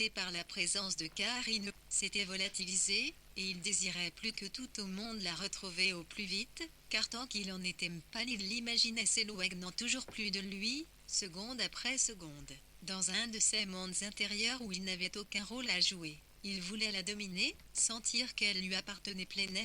irrité par la présence de Karine, s'était volatilisé, et il désirait plus que tout au monde la retrouver au plus vite, car tant qu'il en était pâle il l'imaginait s'éloignant toujours plus de lui, seconde après seconde, dans un de ces mondes intérieurs où il n'avait aucun rôle à jouer. Il voulait la dominer, sentir qu'elle lui appartenait pleinement.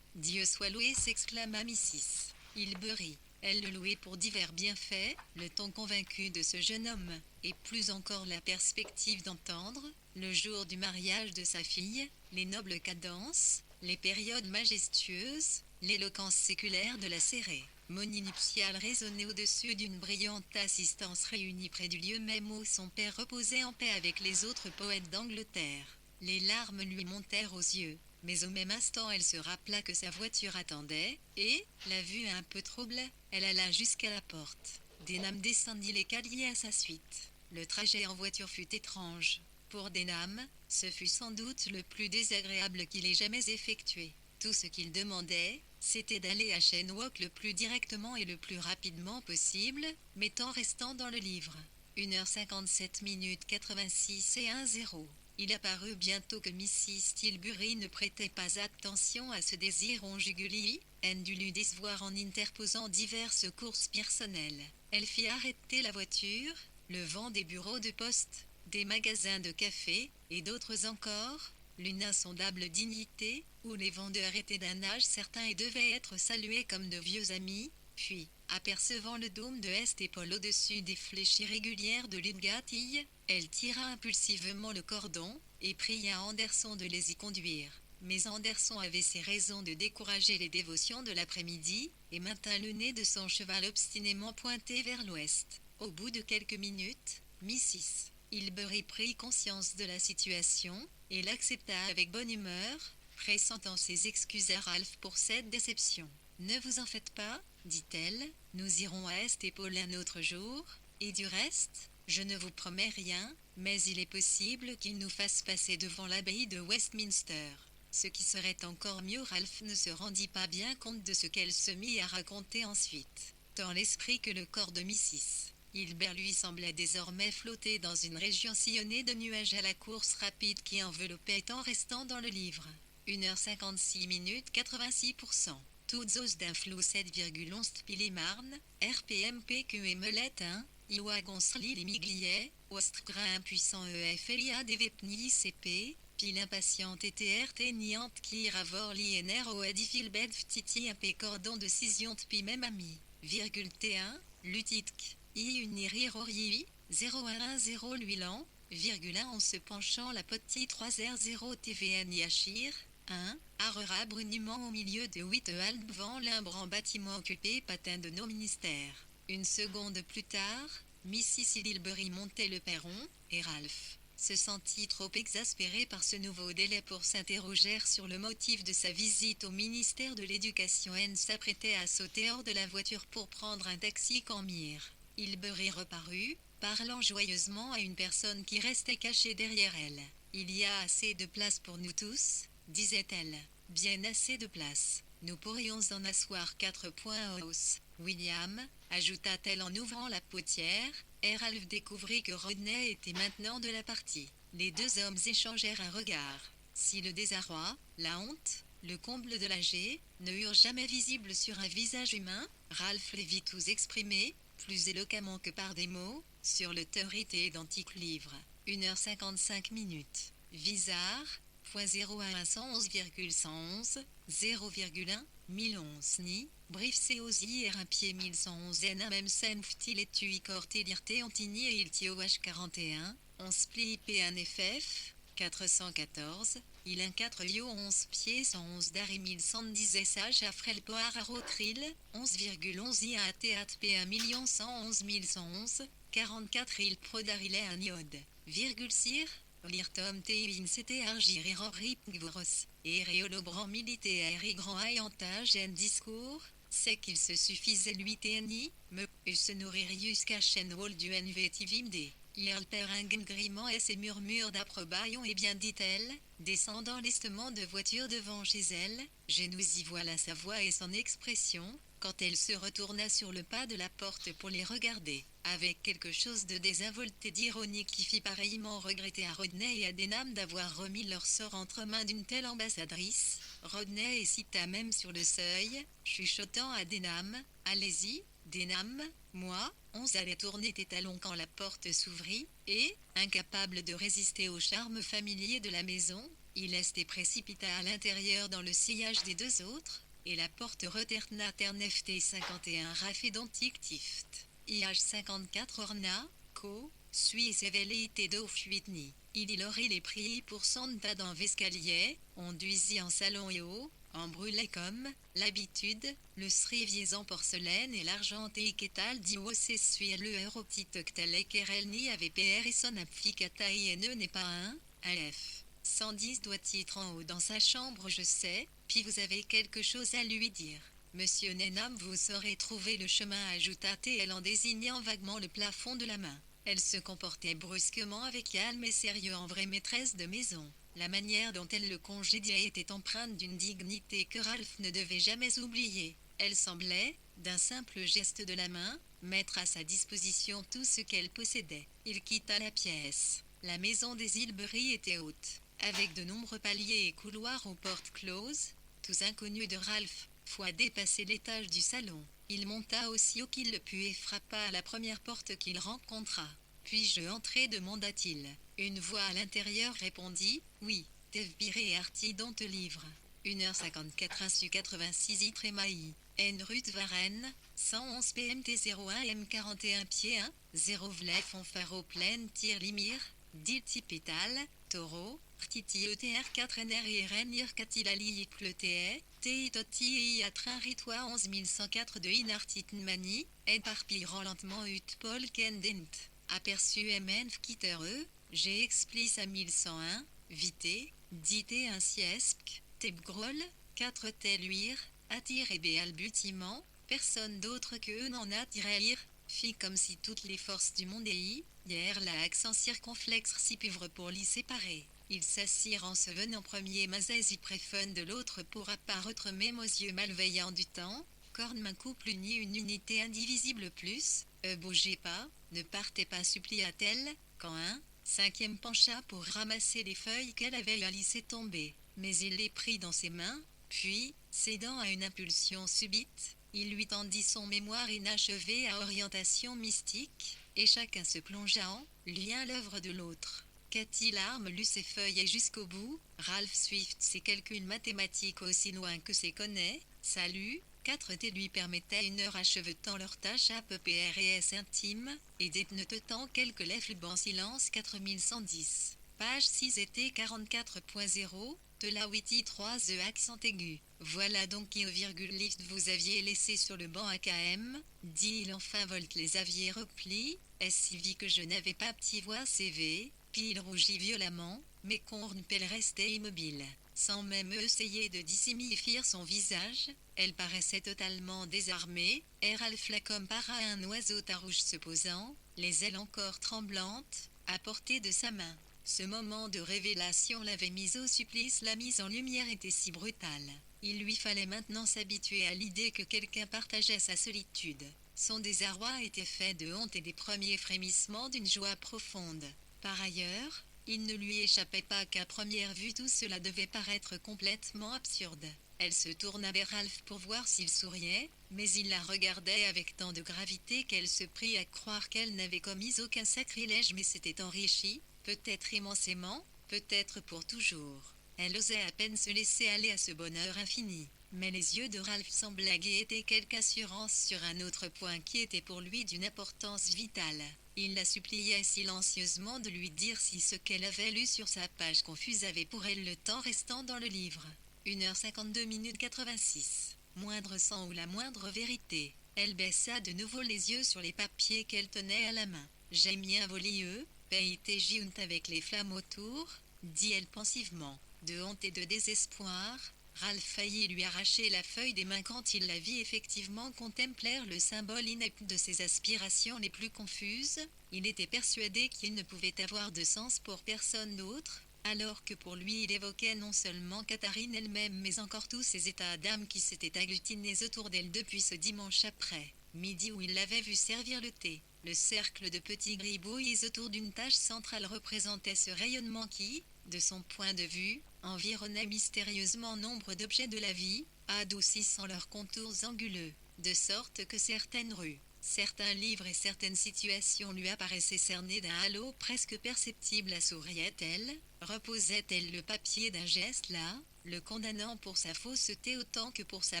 Dieu soit loué, s'exclama Mrs. Hilbery. Elle le louait pour divers bienfaits, le ton convaincu de ce jeune homme, et plus encore la perspective d'entendre, le jour du mariage de sa fille, les nobles cadences, les périodes majestueuses, l'éloquence séculaire de la cérémonie nuptiale résonnait au-dessus d'une brillante assistance réunie près du lieu même où son père reposait en paix avec les autres poètes d'Angleterre. Les larmes lui montèrent aux yeux. Mais au même instant elle se rappela que sa voiture attendait, et, la vue un peu troublée, elle alla jusqu'à la porte. Denham descendit l'escalier à sa suite. Le trajet en voiture fut étrange. Pour Denham, ce fut sans doute le plus désagréable qu'il ait jamais effectué. Tout ce qu'il demandait, c'était d'aller à Shenwalk le plus directement et le plus rapidement possible, mais en restant dans le livre. 1h57 minutes 86 et 1-0. Il apparut bientôt que Mrs. Tilbury ne prêtait pas attention à ce désir conjugué, elle dut lui décevoir en interposant diverses courses personnelles. Elle fit arrêter la voiture, le vent des bureaux de poste, des magasins de café, et d'autres encore, l'une insondable dignité, où les vendeurs étaient d'un âge certain et devaient être salués comme de vieux amis, puis, apercevant le dôme de Hestépole au-dessus des flèches irrégulières de Lidgatille, elle tira impulsivement le cordon, et pria Anderson de les y conduire. Mais Anderson avait ses raisons de décourager les dévotions de l'après-midi, et maintint le nez de son cheval obstinément pointé vers l'ouest. Au bout de quelques minutes, Mrs. Hilbery prit conscience de la situation, et l'accepta avec bonne humeur, pressentant ses excuses à Ralph pour cette déception. « Ne vous en faites pas, dit-elle, nous irons à Hestépole un autre jour, et du reste, je ne vous promets rien, mais il est possible qu'il nous fasse passer devant l'abbaye de Westminster. » Ce qui serait encore mieux. Ralph ne se rendit pas bien compte de ce qu'elle se mit à raconter ensuite. Tant l'esprit que le corps de Mrs. Hilbert lui semblait désormais flotter dans une région sillonnée de nuages à la course rapide qui enveloppait en restant dans le livre. 1h56 minutes 86%. Toutes os d'un flou 7,11 Pilimarne, RPMPQ et Melette 1, Iwa Gonsli les Miglier, Ostgra impuissant EFLIA Devepni CP, Pile impatiente et TRT niante qui ravor l'INR au Edifilbed Ftiti AP cordon de scission Tpi même ami, virgule T1, Lutitk, I uniri rori, 0110 l'huilan, virgule 1 en se penchant la petite 3R0 TVN Yachir, 1, Arera bruniment au milieu de 8 halles devant l'imbrant bâtiment occupé patin de nos ministères. Une seconde plus tard, Mrs. Hilbery montait le perron, et Ralph se sentit trop exaspéré par ce nouveau délai pour s'interroger sur le motif de sa visite au ministère de l'Éducation. Elle s'apprêtait à sauter hors de la voiture pour prendre un taxi quand Mire Hilbery reparut, parlant joyeusement à une personne qui restait cachée derrière elle. « Il y a assez de place pour nous tous, disait-elle. Bien assez de place. Nous pourrions en asseoir 4 points hausse. William, ajouta-t-elle en ouvrant la portière, et Ralph découvrit que Rodney était maintenant de la partie. Les deux hommes échangèrent un regard. Si le désarroi, la honte, le comble de l'âgé, ne eurent jamais visible sur un visage humain, Ralph les vit tous exprimés, plus éloquemment que par des mots, sur le teurité identique livre. 1h55 minutes. Visard, .01111,111, 0,1, 1011 ni, brief seosi et un pied 1111 n même sen ftil et tui corté lirté antini et il tio h41, on spli ip 1 ff, 414, il 1 4 lio 11 pieds 111 d'arri 1110 sh à frel poar à rotril, 11,11 i à théâtre p 1 111 111, 44 il pro d'arilet un iode, virgule sire, Lirtom Tevin c'était Argir et Rorip Gvoros, et Réolobran militaire et grand ayantage en discours, c'est qu'il se suffisait lui TNI, me, se nourrir jusqu'à Shenwall du NVTVMD. Il perd un gréement et ses murmures d'approbation et bien dit-elle, descendant lestement de voiture devant chez elle, je nous y voilà sa voix et son expression, quand elle se retourna sur le pas de la porte pour les regarder, avec quelque chose de désinvolté et d'ironique qui fit pareillement regretter à Rodney et à Denham d'avoir remis leur sort entre mains d'une telle ambassadrice. Rodney hésita même sur le seuil, chuchotant à Denham, « Allez-y, Denham, moi ». On allait tourner tes talons quand la porte s'ouvrit, et, incapable de résister au charme familier de la maison, il et précipita à l'intérieur dans le sillage des deux autres, et la porte reterna Terneft 51 Rafedontic Tift. IH 54 Orna, Co, Suisse et Velleité d'eau Whitney. Il aurait les prix pour Santa dans Vescalier, on duisit en salon et haut, en brûlait comme, l'habitude, le sriviez en porcelaine et l'argenté qu'étal d'Iwose suit le petit octalek Kerelni avec PR et son apficata INE n'est pas un F. 110 doit être en haut dans sa chambre je sais, puis vous avez quelque chose à lui dire. Monsieur Nenham vous saurez trouver le chemin ajouta-t-elle en désignant vaguement le plafond de la main. Elle se comportait brusquement avec calme et sérieux en vraie maîtresse de maison. La manière dont elle le congédiait était empreinte d'une dignité que Ralph ne devait jamais oublier. Elle semblait, d'un simple geste de la main, mettre à sa disposition tout ce qu'elle possédait. Il quitta la pièce. La maison des Hilbery était haute, avec de nombreux paliers et couloirs aux portes closes, tous inconnus de Ralph, fois dépassé l'étage du salon. Il monta aussi haut qu'il le put et frappa à la première porte qu'il rencontra. « Puis-je entrer » demanda-t-il. Une voix à l'intérieur répondit « Oui, Tevbiré et Artie dont te livre. 1h54 insu 86 I Trémaï. N Ruth Varenne, 111 PMT 01 M41 pied 1, 0 Vlef on faro pleine tir limir, dit Pétal, Taureau, Rtiti ETR 4 NR IRN IRKatilali IPLETE, TI Toti I train Ritoi 11104 de Inartitnmani, éparpillerant lentement Ut Paul Kendent. Aperçu MN Quitter E, G explice à 1101, Vité, Dité ainsi Esp, Tebgrol, 4 Teluire, attire et béalbutiment, personne d'autre que eux n'en attire, fit comme si toutes les forces du monde et hier la accent circonflexe si pauvre pour l'y séparer. Ils s'assirent en se venant premier Mazès y préfun de l'autre pour apparaître même aux yeux malveillants du temps, corne main couple unie une unité indivisible plus, bougez pas, ne partez pas supplia-t-elle, quand un cinquième pencha pour ramasser les feuilles qu'elle avait laissé tomber, mais il les prit dans ses mains, puis, cédant à une impulsion subite, il lui tendit son mémoire inachevé à orientation mystique, et chacun se plongea en lien l'œuvre de l'autre. Cathy Larme lut ses feuilles et jusqu'au bout, Ralph Swift ses calculs mathématiques aussi loin que ses connaît, salut, 4T lui permettait une heure achevetant leur tâche à peu PRS intime, et détenant quelques lèvres en silence 4110. Page 6 était 44.0, de la Witty 3 The accent aigu. Voilà donc qui au virgule lift vous aviez laissé sur le banc AKM, dit-il enfin volte les aviez replis, est-ce si vit que je n'avais pas petit voix CV, puis il rougit violemment, mais Cornpel restait immobile. Sans même essayer de dissimuler son visage, elle paraissait totalement désarmée, et Ralph la compara à un oiseau tarouge se posant, les ailes encore tremblantes, à portée de sa main. Ce moment de révélation l'avait mise au supplice, la mise en lumière était si brutale. Il lui fallait maintenant s'habituer à l'idée que quelqu'un partageait sa solitude. Son désarroi était fait de honte et des premiers frémissements d'une joie profonde. Par ailleurs, il ne lui échappait pas qu'à première vue tout cela devait paraître complètement absurde. Elle se tourna vers Ralph pour voir s'il souriait, mais il la regardait avec tant de gravité qu'elle se prit à croire qu'elle n'avait commis aucun sacrilège mais s'était enrichie, peut-être immensément, peut-être pour toujours. Elle osait à peine se laisser aller à ce bonheur infini. Mais les yeux de Ralph semblaient guetter quelque assurance sur un autre point qui était pour lui d'une importance vitale. Il la suppliait silencieusement de lui dire si ce qu'elle avait lu sur sa page confuse avait pour elle le temps restant dans le livre. 1h52 minutes 86. Moindre sang ou la moindre vérité. Elle baissa de nouveau les yeux sur les papiers qu'elle tenait à la main. J'ai mis un volieux, paye-t giunt avec les flammes autour, dit-elle pensivement. De honte et de désespoir, Ralph faillit lui arracher la feuille des mains quand il la vit effectivement contempler le symbole inepte de ses aspirations les plus confuses. Il était persuadé qu'il ne pouvait avoir de sens pour personne d'autre, alors que pour lui il évoquait non seulement Catherine elle-même mais encore tous ces états d'âme qui s'étaient agglutinés autour d'elle depuis ce dimanche après midi où il l'avait vu servir le thé. Le cercle de petits gribouillis autour d'une tâche centrale représentait ce rayonnement qui, de son point de vue, environnait mystérieusement nombre d'objets de la vie, adoucissant leurs contours anguleux, de sorte que certaines rues, certains livres et certaines situations lui apparaissaient cernées d'un halo presque perceptible. Souriait-elle, reposait-elle le papier d'un geste là, le condamnant pour sa fausseté autant que pour sa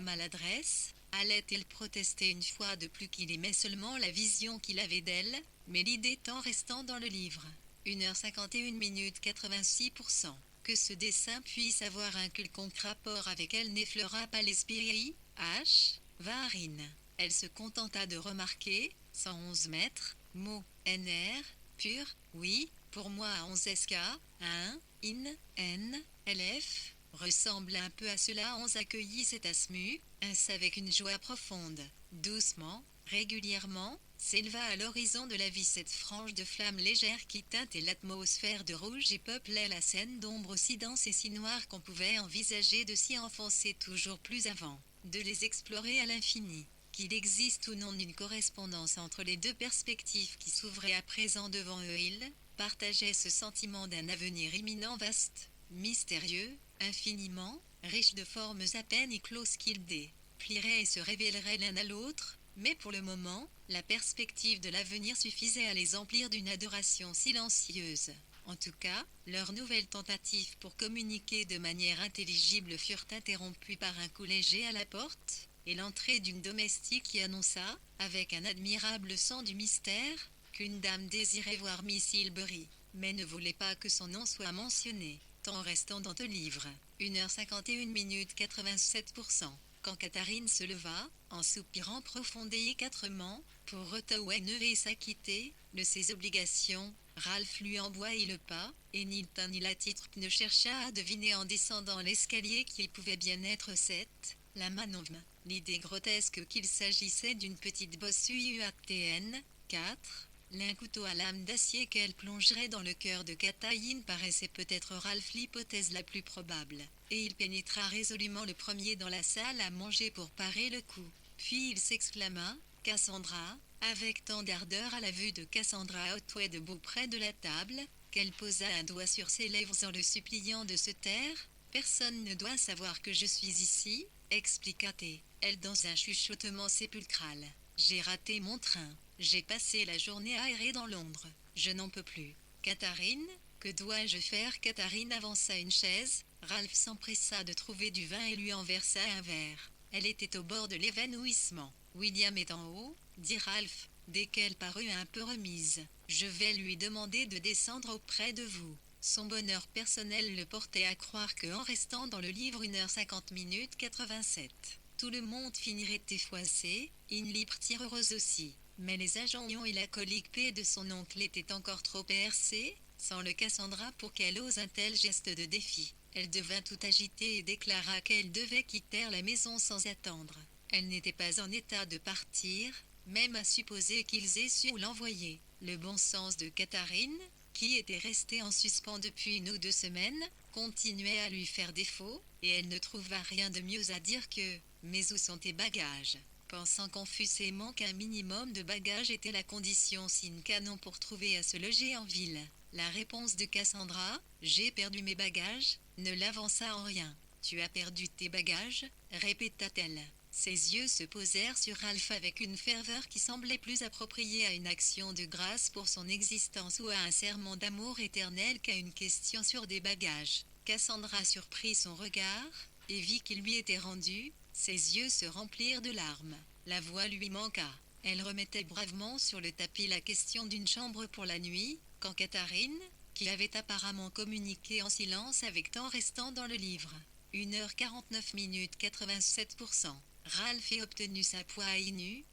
maladresse? Allait-il protester une fois de plus qu'il aimait seulement la vision qu'il avait d'elle, mais l'idée tant restant dans le livre. 1h51 minutes 86%. Que ce dessin puisse avoir un quelconque rapport avec elle n'effleura pas l'esprit. H. Varine. Elle se contenta de remarquer, 111 mètres, mot, NR, pur, oui, pour moi à 11 SK, 1, IN, N, LF, ressemble un peu à cela. 11 accueillit cet asmu, avec une joie profonde. Doucement, régulièrement, s'éleva à l'horizon de la vie cette frange de flamme légère qui teintait l'atmosphère de rouge et peuplait la scène d'ombre aussi dense et si noire qu'on pouvait envisager de s'y enfoncer toujours plus avant, de les explorer à l'infini. Qu'il existe ou non une correspondance entre les deux perspectives qui s'ouvraient à présent devant eux, ils partageaient ce sentiment d'un avenir imminent, vaste, mystérieux, infiniment, riche de formes à peine écloses qu'ils déplieraient et se révéleraient l'un à l'autre, mais pour le moment, la perspective de l'avenir suffisait à les emplir d'une adoration silencieuse. En tout cas, leurs nouvelles tentatives pour communiquer de manière intelligible furent interrompues par un coup léger à la porte, et l'entrée d'une domestique qui annonça, avec un admirable sens du mystère, qu'une dame désirait voir Miss Hilbery, mais ne voulait pas que son nom soit mentionné, tant restant dans le livre. 1h51 minutes 87%. Quand Catherine se leva, en soupirant profondément, pour retourner s'acquitter de ses obligations, Ralph lui emboît le pas, et ni le teint ni la titre ne chercha à deviner en descendant l'escalier qui pouvait bien être cette, la manœuvre. L'idée grotesque qu'il s'agissait d'une petite bossue UATN, 4, l'un couteau à lame d'acier qu'elle plongerait dans le cœur de Catherine paraissait peut-être Ralph l'hypothèse la plus probable, et il pénétra résolument le premier dans la salle à manger pour parer le coup. Puis il s'exclama, « Cassandra !» avec tant d'ardeur à la vue de Cassandra Otway debout près de la table, qu'elle posa un doigt sur ses lèvres en le suppliant de se taire. « Personne ne doit savoir que je suis ici, » expliqua-t-elle dans un chuchotement sépulcral. « J'ai raté mon train. J'ai passé la journée à errer dans Londres. Je n'en peux plus. » « Catherine, que dois-je faire ?» Catherine avança une chaise. Ralph s'empressa de trouver du vin et lui en versa un verre. Elle était au bord de l'évanouissement. « William est en haut, » dit Ralph, dès qu'elle parut un peu remise. « Je vais lui demander de descendre auprès de vous. » Son bonheur personnel le portait à croire qu'en restant dans le livre 1h50 minutes 87, tout le monde finirait effoissé, une libre tireuse aussi. Mais les agents et la colique P de son oncle étaient encore trop percés, sans le Cassandra pour qu'elle ose un tel geste de défi. Elle devint tout agitée et déclara qu'elle devait quitter la maison sans attendre. Elle n'était pas en état de partir, même à supposer qu'ils aient su l'envoyer. Le bon sens de Catherine, qui était restée en suspens depuis 1 ou 2 semaines, continuait à lui faire défaut, et elle ne trouva rien de mieux à dire que « Mais où sont tes bagages ?» Pensant confusément qu'un minimum de bagages était la condition sine qua non pour trouver à se loger en ville. La réponse de Cassandra, « J'ai perdu mes bagages », ne l'avança en rien. « Tu as perdu tes bagages ?» répéta-t-elle. Ses yeux se posèrent sur Ralph avec une ferveur qui semblait plus appropriée à une action de grâce pour son existence ou à un serment d'amour éternel qu'à une question sur des bagages. Cassandra surprit son regard, et vit qu'il lui était rendu. Ses yeux se remplirent de larmes. La voix lui manqua. Elle remettait bravement sur le tapis la question d'une chambre pour la nuit, quand Catherine, qui avait apparemment communiqué en silence avec tant restant dans le livre. 1h49 minutes 87%. Ralph a obtenu sa poigne,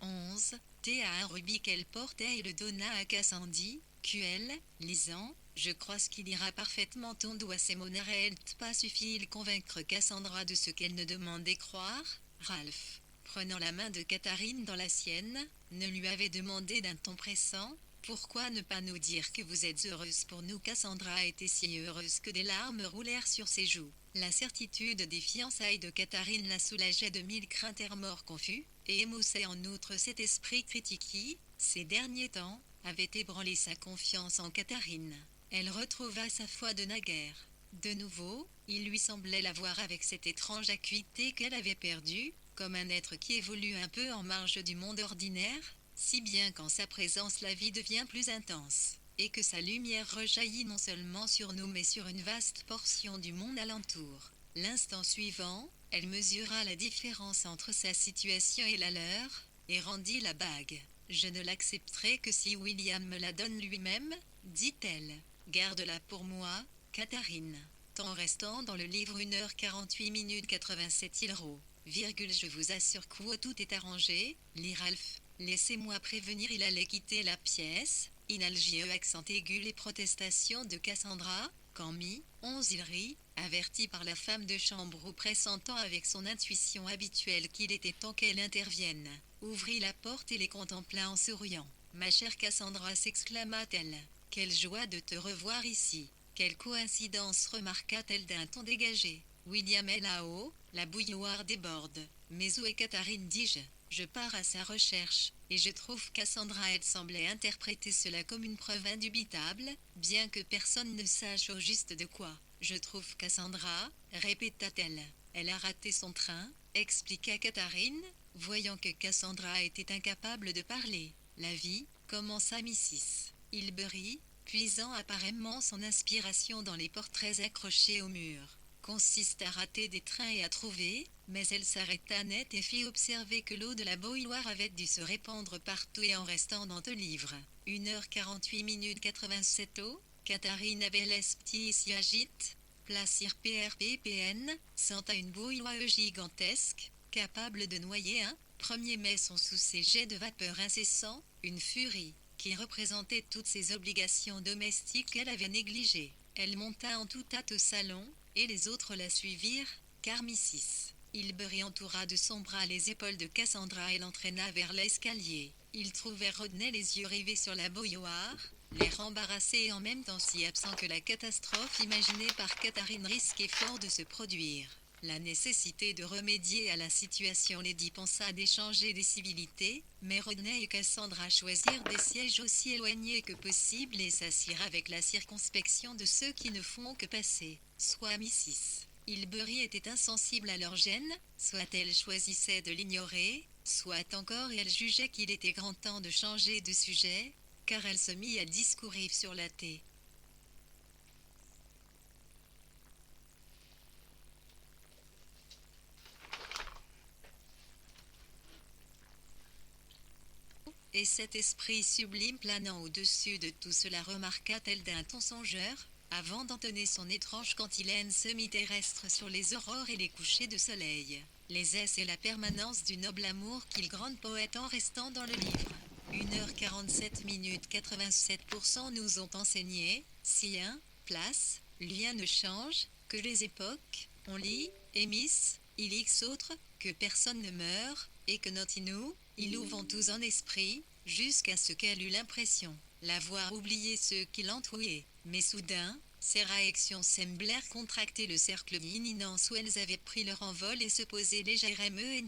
11, thé à un rubis qu'elle portait et le donna à Cassandie, QL, lisant. Je crois qu'il ira parfaitement ton doigt s'émonera-t pas suffit-il convaincre Cassandra de ce qu'elle ne demandait croire. Ralph, prenant la main de Catherine dans la sienne, ne lui avait demandé d'un ton pressant. Pourquoi ne pas nous dire que vous êtes heureuse pour nous? Cassandra était si heureuse que des larmes roulèrent sur ses joues. La certitude des fiançailles de Catherine la soulageait de mille craintes et remords confus, et émoussait en outre cet esprit critique qui, ces derniers temps, avait ébranlé sa confiance en Catherine. Elle retrouva sa foi de naguère. De nouveau, il lui semblait la voir avec cette étrange acuité qu'elle avait perdue, comme un être qui évolue un peu en marge du monde ordinaire, si bien qu'en sa présence la vie devient plus intense, et que sa lumière rejaillit non seulement sur nous mais sur une vaste portion du monde alentour. L'instant suivant, elle mesura la différence entre sa situation et la leur, et rendit la bague. « Je ne l'accepterai que si William me la donne lui-même, dit-elle. Garde-la pour moi, Catherine. » Temps restant dans le livre 1h48 87 €. Je vous assure que tout est arrangé, lit Ralph. Laissez-moi prévenir, il allait quitter la pièce. Inalgie accent aigu les protestations de Cassandra, quand il rit, averti par la femme de chambre ou pressentant avec son intuition habituelle qu'il était temps qu'elle intervienne, ouvrit la porte et les contempla en souriant. « Ma chère Cassandra, s'exclama-t-elle, quelle joie de te revoir ici. Quelle coïncidence, remarqua-t-elle d'un ton dégagé. William est là-haut, la bouilloire déborde. Mais où est Catherine, dis-je. Je pars à sa recherche, et je trouve Cassandra. Elle semblait interpréter cela comme une preuve indubitable, bien que personne ne sache au juste de quoi. Je trouve Cassandra, répéta-t-elle. Elle a raté son train, expliqua Catherine, voyant que Cassandra était incapable de parler. La vie, commença Mrs. Hilbery, puisant apparemment son inspiration dans les portraits accrochés au mur, consiste à rater des trains et à trouver, mais elle s'arrêta net et fit observer que l'eau de la bouilloire avait dû se répandre partout et en restant dans le livre. 1h48 87 €. Catherine avait l'esprit s'y agite. Place IRPRPPN, senta une bouilloire gigantesque, capable de noyer un 1er mai son sous ses jets de vapeur incessants, une furie qui représentait toutes ses obligations domestiques qu'elle avait négligées. Elle monta en tout hâte au salon, et les autres la suivirent, car Mrs. Hilbery entoura de son bras les épaules de Cassandra et l'entraîna vers l'escalier. Ils trouvèrent Rodney les yeux rivés sur la bouilloire, l'air embarrassé et en même temps si absent que la catastrophe imaginée par Catherine risquait fort de se produire. La nécessité de remédier à la situation les pensa d'échanger des civilités, mais Rodney et Cassandra choisirent des sièges aussi éloignés que possible et s'assirent avec la circonspection de ceux qui ne font que passer. Soit Mrs. Hilbery était insensible à leur gêne, soit elle choisissait de l'ignorer, soit encore elle jugeait qu'il était grand temps de changer de sujet, car elle se mit à discourir sur la thé. Et cet esprit sublime planant au-dessus de tout cela, remarqua-t-elle d'un ton songeur, avant d'entonner son étrange cantilène semi-terrestre sur les aurores et les couchers de soleil, les aises et la permanence du noble amour qu'il grande poète en restant dans le livre. 1h47 87 % nous ont enseigné, si place, rien ne change, que les époques, on lit, et Miss, il x autre, que personne ne meurt, et que nous, ils vont tous en esprit, jusqu'à ce qu'elle eut l'impression l'avoir oublié ceux qui l'entouraient. Mais soudain, ces réactions semblèrent contracter le cercle imminence où elles avaient pris leur envol et se poser légèrement,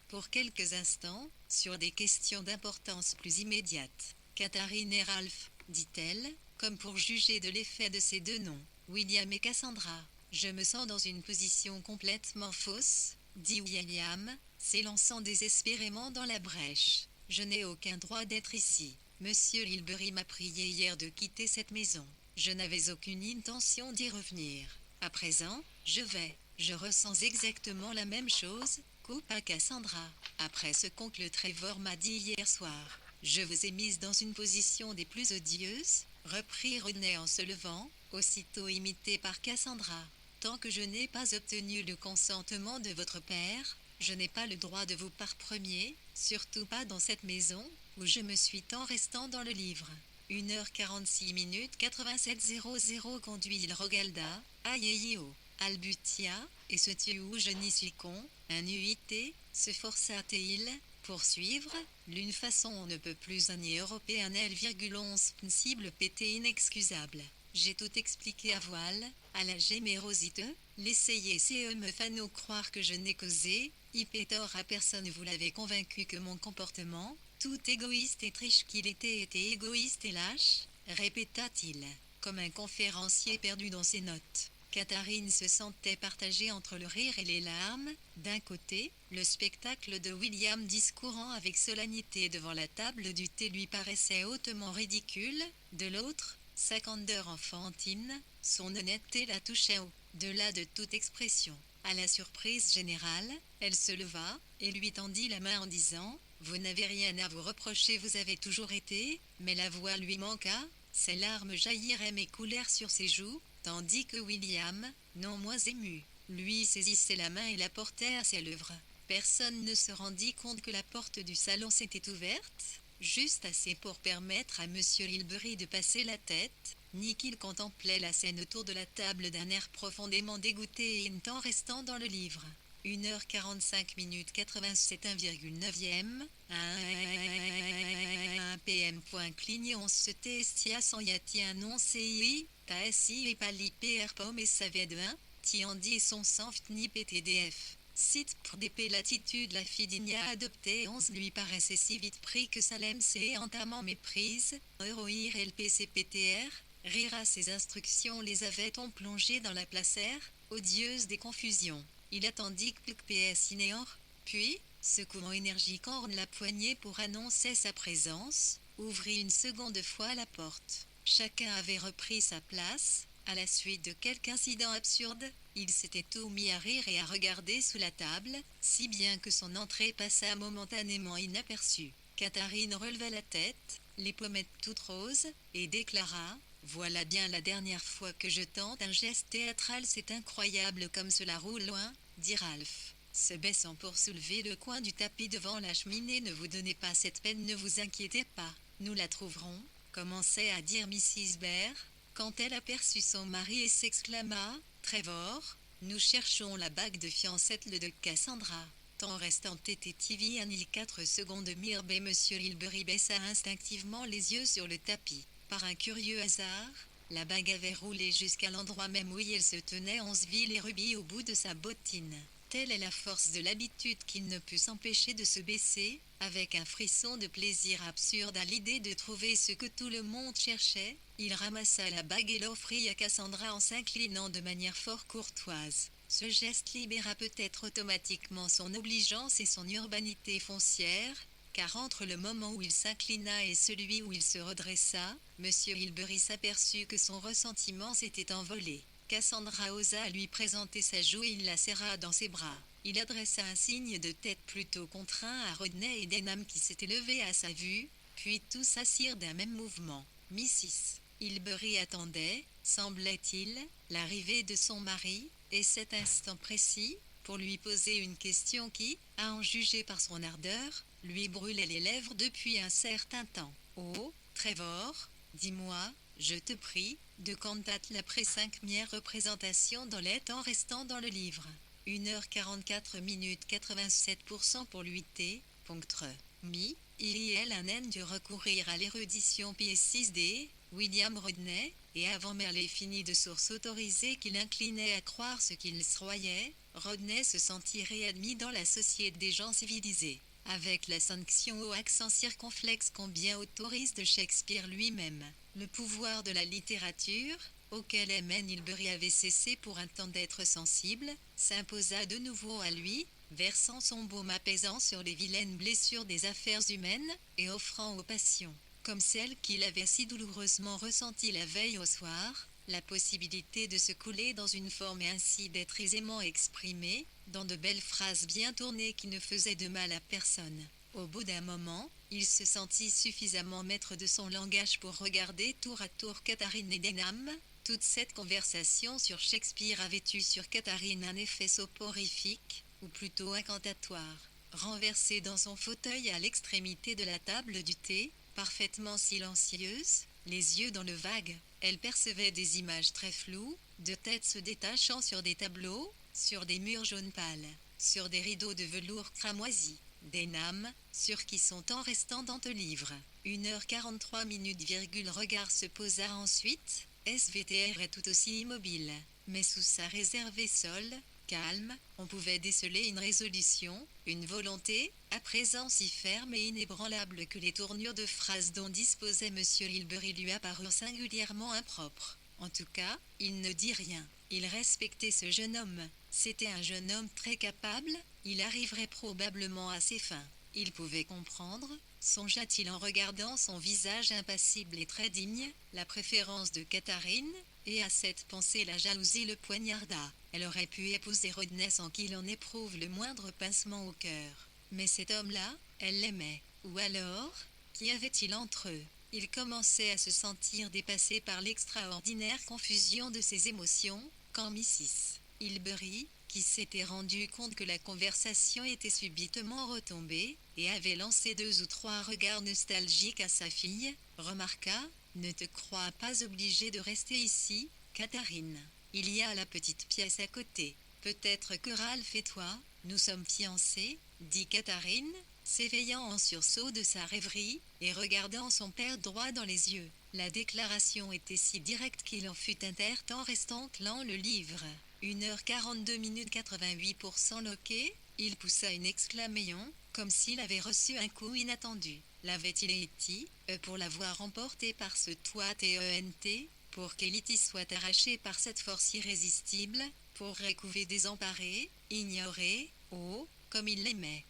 pour quelques instants, sur des questions d'importance plus immédiate. Catherine et Ralph, dit-elle, comme pour juger de l'effet de ces deux noms, William et Cassandra. Je me sens dans une position complètement fausse, dit William, s'élançant désespérément dans la brèche. Je n'ai aucun droit d'être ici. Monsieur Hilbery m'a prié hier de quitter cette maison. Je n'avais aucune intention d'y revenir. À présent, je ressens exactement la même chose, coupa Cassandra. Après ce qu'oncle Trevor m'a dit hier soir, je vous ai mise dans une position des plus odieuses, reprit Rodney en se levant, aussitôt imité par Cassandra. Tant que je n'ai pas obtenu le consentement de votre père, je n'ai pas le droit de vous par premier, surtout pas dans cette maison, où je me suis tant restant dans le livre. 1h46 87 00 conduit il Rogalda, Ayeio, Albutia, et ce tu où je n'y suis con, un UIT, se força-t-il, Poursuivre, l'une façon on ne peut plus un européen L,11 cible pété inexcusable. J'ai tout expliqué à voile, à la générosité, l'essayer c'est me fano croire que je n'ai causé, IP tort à personne vous l'avez convaincu que mon comportement, tout égoïste et triche qu'il était égoïste et lâche, répéta-t-il, comme un conférencier perdu dans ses notes. Catherine se sentait partagée entre le rire et les larmes. D'un côté, le spectacle de William discourant avec solennité devant la table du thé lui paraissait hautement ridicule. De l'autre, sa candeur enfantine, son honnêteté la touchait au-delà de toute expression. À la surprise générale, elle se leva et lui tendit la main en disant « Vous n'avez rien à vous reprocher, vous avez toujours été », mais la voix lui manqua, ses larmes jailliraient mais coulèrent sur ses joues, tandis que William, non moins ému, lui saisissait la main et la portait à ses lèvres. Personne ne se rendit compte que la porte du salon s'était ouverte, juste assez pour permettre à Monsieur Hilbery de passer la tête, ni qu'il contemplait la scène autour de la table d'un air profondément dégoûté et en restant dans le livre. 1h45 minutes 87 1,9e 1 PM. Clignon se testia sans yati annoncé ta si et pali pr pomme et savait de 1 tiandi son sang ni ptdf. Site pour DP l'attitude la fidigna adoptée 11 lui paraissait si vite pris que Salem s'est entamant méprise, Euroir LPCPTR, rira ses instructions les avait-on plongé dans la placère, odieuse des confusions. Il attendit que PS inéor, puis, secouant énergiquement la poignée pour annoncer sa présence, ouvrit une seconde fois la porte. Chacun avait repris sa place. À la suite de quelque incident absurde, il s'était tout mis à rire et à regarder sous la table, si bien que son entrée passa momentanément inaperçue. Catherine releva la tête, les pommettes toutes roses, et déclara « Voilà bien la dernière fois que je tente un geste théâtral, c'est incroyable comme cela roule loin », dit Ralph, se baissant pour soulever le coin du tapis devant la cheminée. « Ne vous donnez pas cette peine, ne vous inquiétez pas, nous la trouverons », commençait à dire Mrs. Blair, quand elle aperçut son mari et s'exclama « Trevor, nous cherchons la bague de fiançailles de Cassandra ». Temps restant TTTV un il 4 secondes Mirbe et Monsieur Hilbery baissa instinctivement les yeux sur le tapis. Par un curieux hasard, la bague avait roulé jusqu'à l'endroit même où elle se tenait. On se vit les rubis au bout de sa bottine. Telle est la force de l'habitude qu'il ne put s'empêcher de se baisser, avec un frisson de plaisir absurde à l'idée de trouver ce que tout le monde cherchait. Il ramassa la bague et l'offrit à Cassandra en s'inclinant de manière fort courtoise. Ce geste libéra peut-être automatiquement son obligeance et son urbanité foncière, car entre le moment où il s'inclina et celui où il se redressa, Monsieur Hilbery s'aperçut que son ressentiment s'était envolé. Cassandra osa lui présenter sa joue et il la serra dans ses bras. Il adressa un signe de tête plutôt contraint à Rodney et Denham qui s'étaient levés à sa vue, puis tous s'assirent d'un même mouvement. Mrs. Hilbery attendait, semblait-il, l'arrivée de son mari, et cet instant précis, pour lui poser une question qui, à en juger par son ardeur, lui brûlait les lèvres depuis un certain temps. « Oh, Trevor, dis-moi, je te prie, de quand date l'après 5e représentation dans les temps restant dans le livre ?» 1h44 minutes 87% pour l'UIT, ponctre. Mi, il un N de recourir à l'érudition PS6D, William Rodney, et avant Merlet finit de source autorisée qu'il inclinait à croire ce qu'il croyait, Rodney se sentit réadmis dans la société des gens civilisés. Avec la sanction au accent circonflexe combien autorise de Shakespeare lui-même, le pouvoir de la littérature, auquel M.N. Hilbery avait cessé pour un temps d'être sensible, s'imposa de nouveau à lui, versant son baume apaisant sur les vilaines blessures des affaires humaines, et offrant aux passions, comme celles qu'il avait si douloureusement ressenties la veille au soir, la possibilité de se couler dans une forme et ainsi d'être aisément exprimée, dans de belles phrases bien tournées qui ne faisaient de mal à personne. Au bout d'un moment, il se sentit suffisamment maître de son langage pour regarder tour à tour Catherine et Denham. Toute cette conversation sur Shakespeare avait eu sur Catherine un effet soporifique, ou plutôt incantatoire. Renversée dans son fauteuil à l'extrémité de la table du thé, parfaitement silencieuse, les yeux dans le vague, elle percevait des images très floues, de têtes se détachant sur des tableaux, sur des murs jaunes pâles, sur des rideaux de velours cramoisi. Denham, sur qui son temps restant dans le livre. 1h43 minutes, regard se posa ensuite. SVTR est tout aussi immobile, mais sous sa réserve sol, calme, on pouvait déceler une résolution, une volonté, à présent si ferme et inébranlable que les tournures de phrases dont disposait M. Hilbery lui apparurent singulièrement impropres. En tout cas, il ne dit rien. Il respectait ce jeune homme. C'était un jeune homme très capable, il arriverait probablement à ses fins. Il pouvait comprendre, songea-t-il en regardant son visage impassible et très digne, la préférence de Catherine, et à cette pensée la jalousie le poignarda. Elle aurait pu épouser Rodney sans qu'il en éprouve le moindre pincement au cœur. Mais cet homme-là, elle l'aimait. Ou alors, qu'y avait-il entre eux? Il commençait à se sentir dépassé par l'extraordinaire confusion de ses émotions, quand Mrs. Hilbery, qui s'était rendu compte que la conversation était subitement retombée, et avait lancé 2 ou 3 regards nostalgiques à sa fille, remarqua « Ne te crois pas obligée de rester ici, Catherine. Il y a la petite pièce à côté. Peut-être que Ralph et toi, nous sommes fiancés, dit Catherine, s'éveillant en sursaut de sa rêverie, et regardant son père droit dans les yeux. La déclaration était si directe qu'il en fut intertent en restant clant le livre. 1h42 minutes 88% loqué, il poussa une exclamation, comme s'il avait reçu un coup inattendu. L'avait-il été, pour l'avoir emporté par ce toit TENT, pour qu'Elity soit arrachée par cette force irrésistible, pour recouver désemparé, ignoré, oh, comme il l'aimait.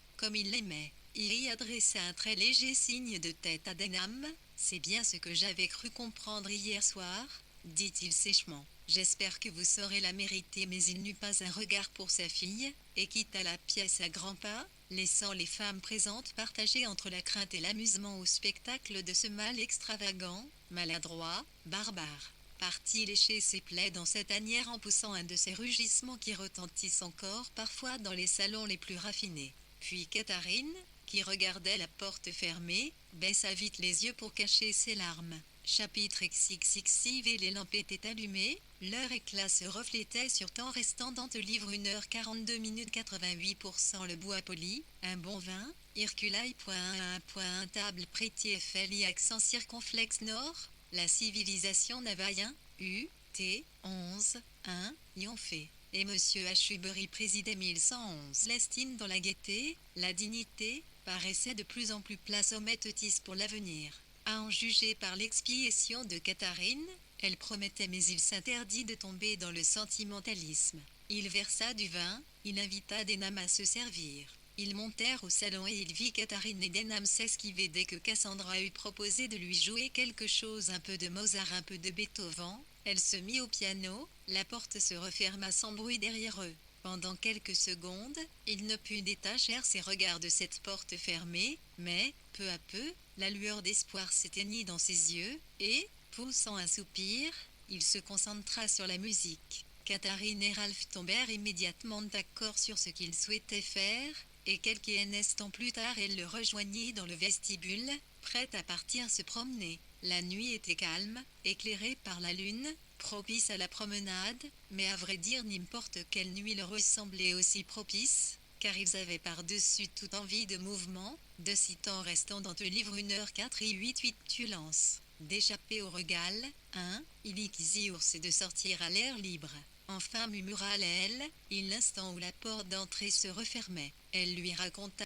Il y adressa un très léger signe de tête à Denham. C'est bien ce que j'avais cru comprendre hier soir, dit-il sèchement. J'espère que vous saurez la mériter, mais il n'eut pas un regard pour sa fille, et quitta la pièce à grands pas, laissant les femmes présentes partagées entre la crainte et l'amusement au spectacle de ce mal extravagant, maladroit, barbare. Partit lécher ses plaies dans sa tanière en poussant un de ces rugissements qui retentissent encore parfois dans les salons les plus raffinés. Puis Catherine, qui regardait la porte fermée, baissa vite les yeux pour cacher ses larmes. Chapitre XXXIV et les lampes étaient allumées, leur éclat se reflétait sur temps restant dans le livre 1h42 minutes 88% le bois poli, un bon vin, Herculae.1.1 table Pretty FLI accent circonflexe nord, la civilisation navaïen, U, T, 11, 1, y fait. Et M. Ashbury présidait 1111. Lestine dans la gaieté, la dignité, paraissait de plus en plus place aux méthotistes pour l'avenir. À en juger par l'expiation de Catherine, elle promettait mais il s'interdit de tomber dans le sentimentalisme. Il versa du vin, il invita Denham à se servir. Ils montèrent au salon et il vit Catherine et Denham s'esquiver dès que Cassandra eut proposé de lui jouer quelque chose, un peu de Mozart, un peu de Beethoven. Elle se mit au piano, la porte se referma sans bruit derrière eux. Pendant quelques secondes, il ne put détacher ses regards de cette porte fermée, mais, peu à peu, la lueur d'espoir s'éteignit dans ses yeux, et, poussant un soupir, il se concentra sur la musique. Catherine et Ralph tombèrent immédiatement d'accord sur ce qu'ils souhaitaient faire, et quelques instants plus tard elle le rejoignit dans le vestibule, prête à partir se promener. La nuit était calme, éclairée par la lune, propice à la promenade, mais à vrai dire n'importe quelle nuit leur ressemblait aussi propice, car ils avaient par-dessus toute envie de mouvement, de si temps restant dans le livre 1h4 et 8 tu lances, d'échapper au régal, il y quisi ours et de sortir à l'air libre. Enfin murmura-t-elle, l'instant où la porte d'entrée se refermait. Elle lui raconta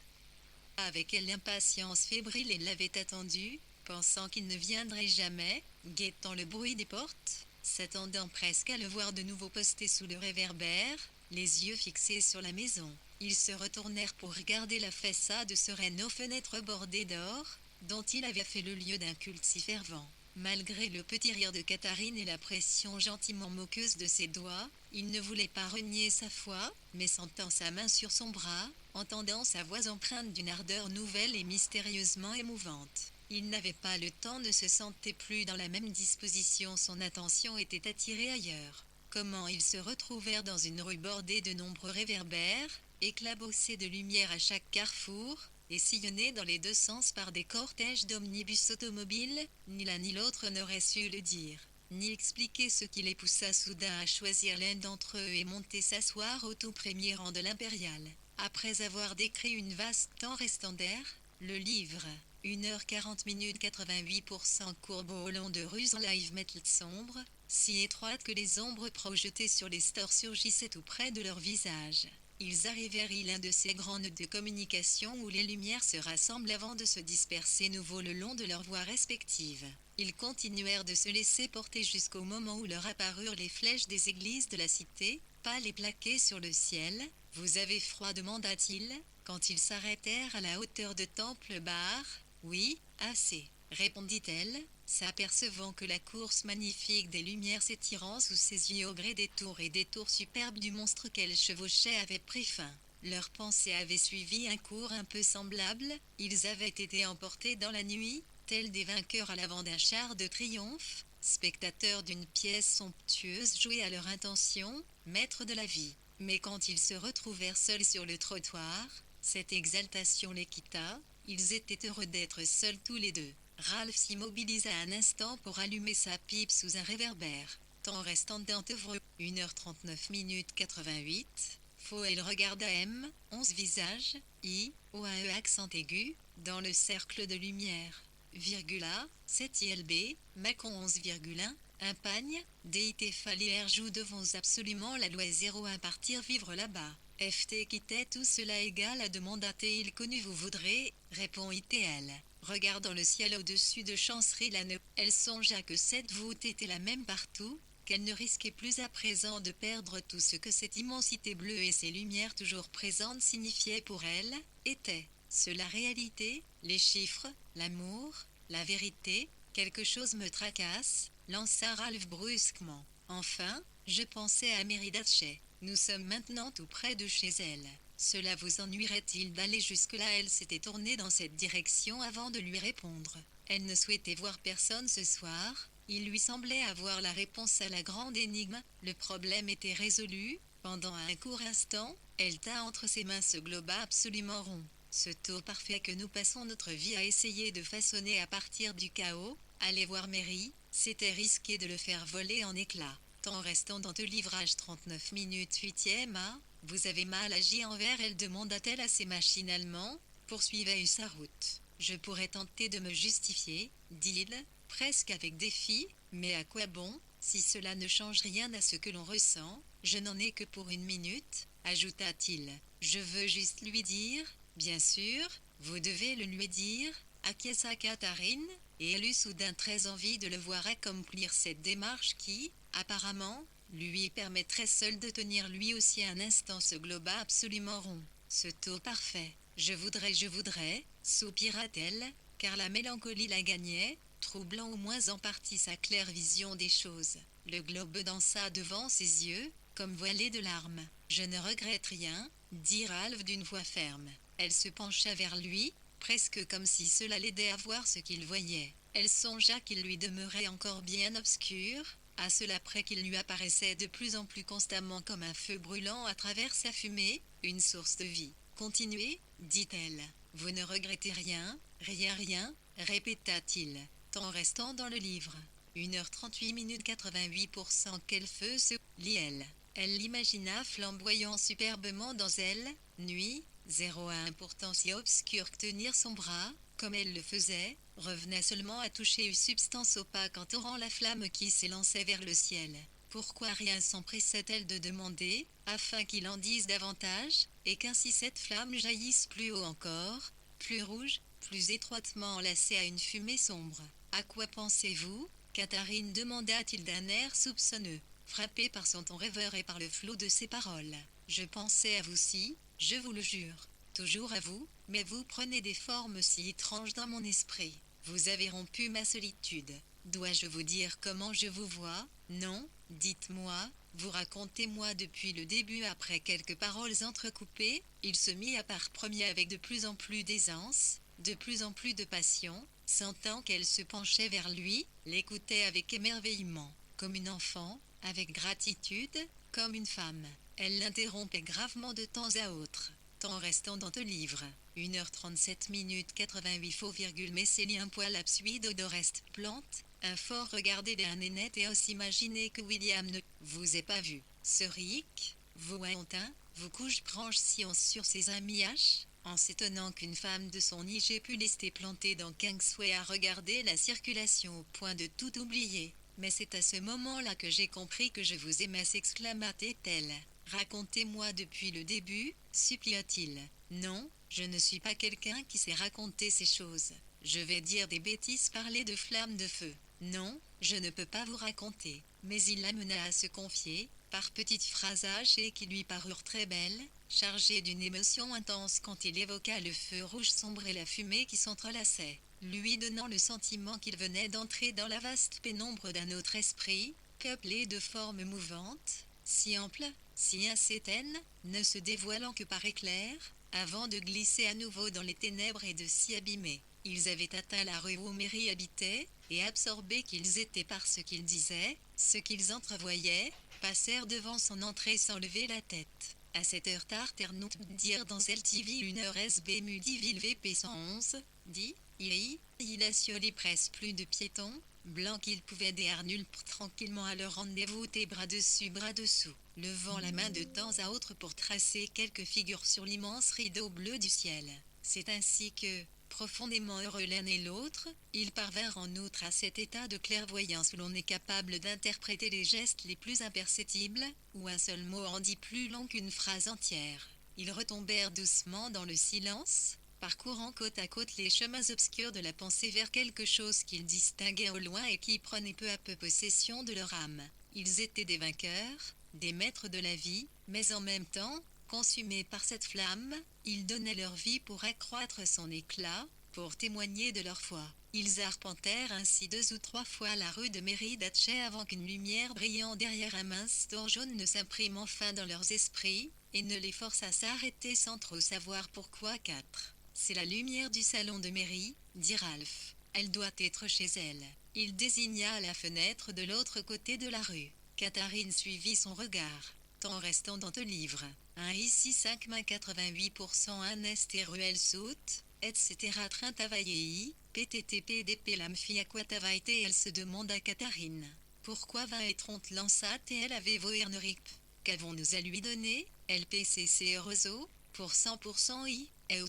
avec elle l'impatience fébrile et l'avait attendu, pensant qu'il ne viendrait jamais, guettant le bruit des portes, s'attendant presque à le voir de nouveau posté sous le réverbère, les yeux fixés sur la maison. Ils se retournèrent pour regarder la façade sereine aux fenêtres bordées d'or, dont il avait fait le lieu d'un culte si fervent. Malgré le petit rire de Catherine et la pression gentiment moqueuse de ses doigts, il ne voulait pas renier sa foi, mais sentant sa main sur son bras, entendant sa voix empreinte d'une ardeur nouvelle et mystérieusement émouvante. Il n'avait pas le temps, ne se sentait plus dans la même disposition, son attention était attirée ailleurs. Comment ils se retrouvèrent dans une rue bordée de nombreux réverbères, éclaboussée de lumière à chaque carrefour, et sillonnée dans les deux sens par des cortèges d'omnibus automobiles, ni l'un ni l'autre n'aurait su le dire, ni expliquer ce qui les poussa soudain à choisir l'un d'entre eux et monter s'asseoir au tout premier rang de l'impériale. Après avoir décrit une vaste temps restant d'air, le livre, 1h40 minutes 88% courbe au long de rues en live metal sombre, si étroite que les ombres projetées sur les stores surgissaient tout près de leur visage. Ils arrivèrent à l'un de ces grands nœuds de communication où les lumières se rassemblent avant de se disperser nouveau le long de leurs voies respectives. Ils continuèrent de se laisser porter jusqu'au moment où leur apparurent les flèches des églises de la cité, pâles et plaquées sur le ciel. « Vous avez froid » demanda-t-il, quand ils s'arrêtèrent à la hauteur de Temple Bar. « Oui, assez, répondit-elle, s'apercevant que la course magnifique des lumières s'étirant sous ses yeux au gré des tours superbes du monstre qu'elle chevauchait avait pris fin. Leurs pensées avaient suivi un cours un peu semblable, ils avaient été emportés dans la nuit, tels des vainqueurs à l'avant d'un char de triomphe, spectateurs d'une pièce somptueuse jouée à leur intention, maîtres de la vie. Mais quand ils se retrouvèrent seuls sur le trottoir, cette exaltation les quitta, ils étaient heureux d'être seuls tous les deux. Ralph s'immobilisa un instant pour allumer sa pipe sous un réverbère. Temps restant d'entevreux, 1h39 minutes 88. Foel regarda M, 11 visages, I-O-A-E accent aigu, dans le cercle de lumière. Virgula, 7 ILB, Macon 11,1, Impagne, DIT Falière joue devons absolument la loi 01 partir vivre là-bas. FT quittait tout cela égal à demanda-t-il connu vous voudrez, répond ITL. Regardant le ciel au-dessus de Chancery elle songea que cette voûte était la même partout, qu'elle ne risquait plus à présent de perdre tout ce que cette immensité bleue et ses lumières toujours présentes signifiaient pour elle, était. C'est la réalité, les chiffres, l'amour, la vérité, quelque chose me tracasse, lança Ralph brusquement. Enfin, je pensais à Mary Datchet. Nous sommes maintenant tout près de chez elle. Cela vous ennuierait-il d'aller jusque-là? Elle s'était tournée dans cette direction avant de lui répondre. Elle ne souhaitait voir personne ce soir. Il lui semblait avoir la réponse à la grande énigme. Le problème était résolu. Pendant un court instant, elle tint entre ses mains ce globe absolument rond. Ce tour parfait que nous passons notre vie à essayer de façonner à partir du chaos. Aller voir Mary, c'était risquer de le faire voler en éclats. Temps restant dans le livrage 39 minutes 8e A, vous avez mal agi envers elle demanda-t-elle assez machinalement, poursuivait sa route. Je pourrais tenter de me justifier, dit-il, presque avec défi, mais à quoi bon, si cela ne change rien à ce que l'on ressent, je n'en ai que pour une minute, ajouta-t-il. Je veux juste lui dire, bien sûr, vous devez le lui dire, acquiesça Catherine, et elle eut soudain très envie de le voir accomplir cette démarche qui, apparemment, lui permettrait seul de tenir lui aussi un instant ce globe absolument rond, ce tour parfait. Je voudrais, soupira-t-elle, car la mélancolie la gagnait, troublant au moins en partie sa claire vision des choses. Le globe dansa devant ses yeux, comme voilé de larmes. Je ne regrette rien, dit Ralph d'une voix ferme. Elle se pencha vers lui, presque comme si cela l'aidait à voir ce qu'il voyait. Elle songea qu'il lui demeurait encore bien obscur, à cela près qu'il lui apparaissait de plus en plus constamment comme un feu brûlant à travers sa fumée, une source de vie. Continuez, dit-elle. Vous ne regrettez rien, rien, répéta-t-il, temps restant dans le livre. 1h38 minutes 88% quel feu se lit elle. Elle l'imagina flamboyant superbement dans elle, nuit, 01 pourtant si obscur que tenir son bras, comme elle le faisait, revenait seulement à toucher une substance opaque entourant la flamme qui s'élançait vers le ciel. Pourquoi rien s'empressait-elle de demander, afin qu'il en dise davantage, et qu'ainsi cette flamme jaillisse plus haut encore, plus rouge, plus étroitement enlacée à une fumée sombre. À quoi pensez-vous, Catherine demanda-t-il d'un air soupçonneux, frappé par son ton rêveur et par le flot de ses paroles. Je pensais à vous si, je vous le jure. Toujours à vous, mais vous prenez des formes si étranges dans mon esprit. Vous avez rompu ma solitude. Dois-je vous dire comment je vous vois? Non, dites-moi, vous racontez-moi depuis le début. Après quelques paroles entrecoupées, il se mit à part premier avec de plus en plus d'aisance, de plus en plus de passion, sentant qu'elle se penchait vers lui, l'écoutait avec émerveillement, comme une enfant, avec gratitude, comme une femme. Elle l'interrompait gravement de temps à autre. Temps restant dans le livre. 1h37 minutes 88 faux virgule mais c'est un poil absuide de reste plante, un fort regardé d'un nénet et aussi imaginer que William ne vous ait pas vu. Ce ric, vous hontin, Vous couche branche science sur ses amis H, en s'étonnant qu'une femme de son âge ait pu rester plantée dans Kingsway à regarder la circulation au point de tout oublier. Mais c'est à ce moment-là que j'ai compris que je vous aimais, s'exclama-t-elle. Racontez-moi depuis le début, supplia-t-il. Non, je ne suis pas quelqu'un qui sait raconter ces choses. Je vais dire des bêtises, parler de flammes de feu. Non, je ne peux pas vous raconter. Mais il l'amena à se confier, par petites phrases hachées qui lui parurent très belles, chargées d'une émotion intense quand il évoqua le feu rouge sombre et la fumée qui s'entrelaçait, lui donnant le sentiment qu'il venait d'entrer dans la vaste pénombre d'un autre esprit, peuplé de formes mouvantes, si amples, si incertaines, ne se dévoilant que par éclairs, avant de glisser à nouveau dans les ténèbres et de s'y abîmer. Ils avaient atteint la rue où Mary habitait, et absorbés qu'ils étaient par ce qu'ils disaient, ce qu'ils entrevoyaient, passèrent devant son entrée sans lever la tête. À cette heure tard, Ternout dire dans LTV 1h SB Mudiville VP 111, dit, il a sur les presses plus de piétons, blancs qu'ils pouvaient déarnulper tranquillement à leur rendez-vous tes bras dessus bras dessous, levant la main de temps à autre pour tracer quelques figures sur l'immense rideau bleu du ciel. C'est ainsi que, profondément heureux l'un et l'autre, ils parvinrent en outre à cet état de clairvoyance où l'on est capable d'interpréter les gestes les plus imperceptibles, où un seul mot en dit plus long qu'une phrase entière. Ils retombèrent doucement dans le silence, parcourant côte à côte les chemins obscurs de la pensée vers quelque chose qu'ils distinguaient au loin et qui prenait peu à peu possession de leur âme. Ils étaient des vainqueurs, des maîtres de la vie, mais en même temps, consumés par cette flamme, ils donnaient leur vie pour accroître son éclat, pour témoigner de leur foi. Ils arpentèrent ainsi 2 ou 3 fois la rue de Mary Datchet avant qu'une lumière brillant derrière un mince store jaune ne s'imprime enfin dans leurs esprits, et ne les force à s'arrêter sans trop savoir pourquoi. 4. C'est la lumière du salon de Mary, dit Ralph. Elle doit être chez elle. Il désigna la fenêtre de l'autre côté de la rue. Catherine suivit son regard. Temps restant dans te livre. Un ici 5,88% un est ruelle saute, etc. Train travailler PTTPDP l'amphia quoi travailler. Elle se demanda Catherine. Pourquoi 20 et 30 lançat et elle avait voerneric. Qu'avons-nous à lui donner, LPCC Eurozo, pour 100% I, et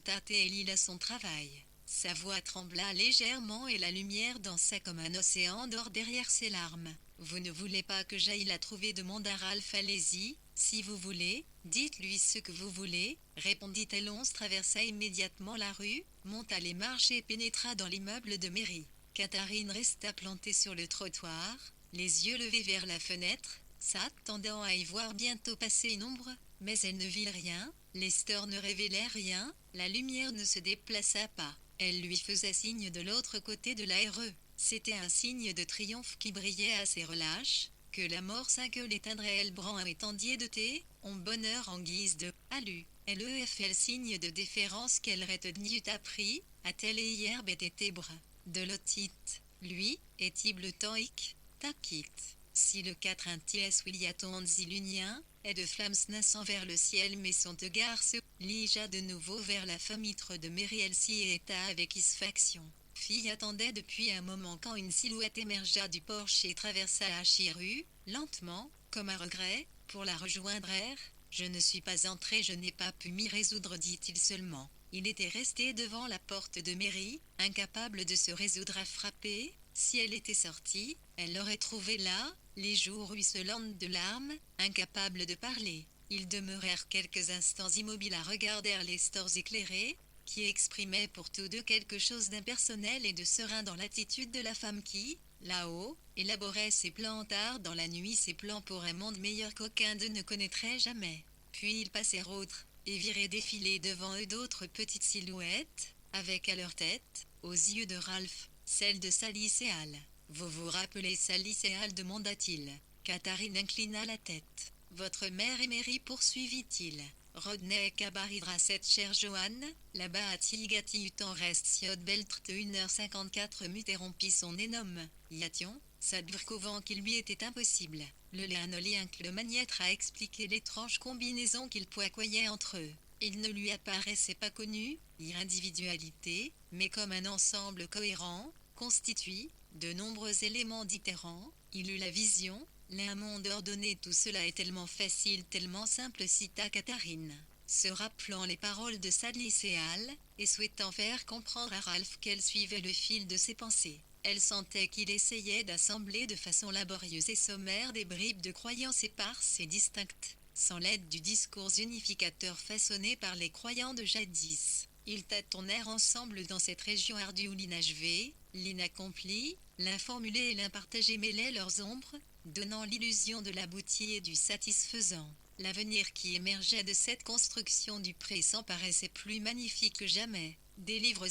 il a son travail. Sa voix trembla légèrement et la lumière dansa comme un océan d'or derrière ses larmes. Vous ne voulez pas que j'aille la trouver, demanda Ralph. Allez-y, si vous voulez, dites-lui ce que vous voulez, répondit-elle. On traversa immédiatement la rue, monta les marches et pénétra dans l'immeuble de Mary. Catherine resta plantée sur le trottoir, les yeux levés vers la fenêtre, s'attendant à y voir bientôt passer une ombre, mais elle ne vit rien, les stores ne révélaient rien, la lumière ne se déplaça pas. Elle lui faisait signe de l'autre côté de la RE. C'était un signe de triomphe qui brillait assez relâche, que la mort que l'éteindrait. Elle brun étendier de thé, en bonheur en guise de alu. LEFL signe de déférence qu'elle retenut appris, a-t-elle hier bête brun. De l'otit, lui, est-il le toic, taquit. Si le 4 inties Williaton zilunien, est de flammes naissant vers le ciel mais son regard se lija de nouveau vers la femitre de Mary. Elsie et éta avec satisfaction. Fille attendait depuis un moment quand une silhouette émergea du porche et traversa la chirue, lentement, comme un regret, pour la rejoindre. Je ne suis pas entré, je n'ai pas pu m'y résoudre, dit-il seulement. Il était resté devant la porte de Mary, incapable de se résoudre à frapper. Si elle était sortie, elle l'aurait trouvé là, les joues ruisselantes de larmes, incapable de parler. Ils demeurèrent quelques instants immobiles à regarder les stores éclairés, qui exprimaient pour tous deux quelque chose d'impersonnel et de serein dans l'attitude de la femme qui, là-haut, élaborait ses plans tard dans la nuit, ses plans pour un monde meilleur qu'aucun d'eux ne connaîtrait jamais. Puis ils passèrent autres, et virent défiler devant eux d'autres petites silhouettes, avec à leur tête, aux yeux de Ralph, celle de Sally Seal. Vous vous rappelez Sally Seal, demanda-t-il. Catherine inclina la tête. Votre mère et Mary, poursuivit-il. Rodney Cabaridra cette chère Joanne, là-bas à Tigati utan reste siod beltre de 1h54 muterrompit son énome. Yation, s'advircouvant qu'il lui était impossible. Le léanolien que le magnétre a expliqué l'étrange combinaison qu'ils poicoyaient entre eux. Il ne lui apparaissait pas connu, individualité, mais comme un ensemble cohérent, constitué de nombreux éléments différents. Il eut la vision, Un monde ordonné, tout cela est tellement facile, tellement simple, cita Catherine, se rappelant les paroles de sa lycéale, et souhaitant faire comprendre à Ralph qu'elle suivait le fil de ses pensées. Elle sentait qu'il essayait d'assembler de façon laborieuse et sommaire des bribes de croyances éparses et distinctes, sans l'aide du discours unificateur façonné par les croyants de jadis. Ils tâtonnèrent ensemble dans cette région ardue où l'inachevé, l'inaccompli, l'informulé et l'impartagé mêlaient leurs ombres, donnant l'illusion de l'abouti et du satisfaisant. L'avenir qui émergeait de cette construction du présent paraissait plus magnifique que jamais. Des livres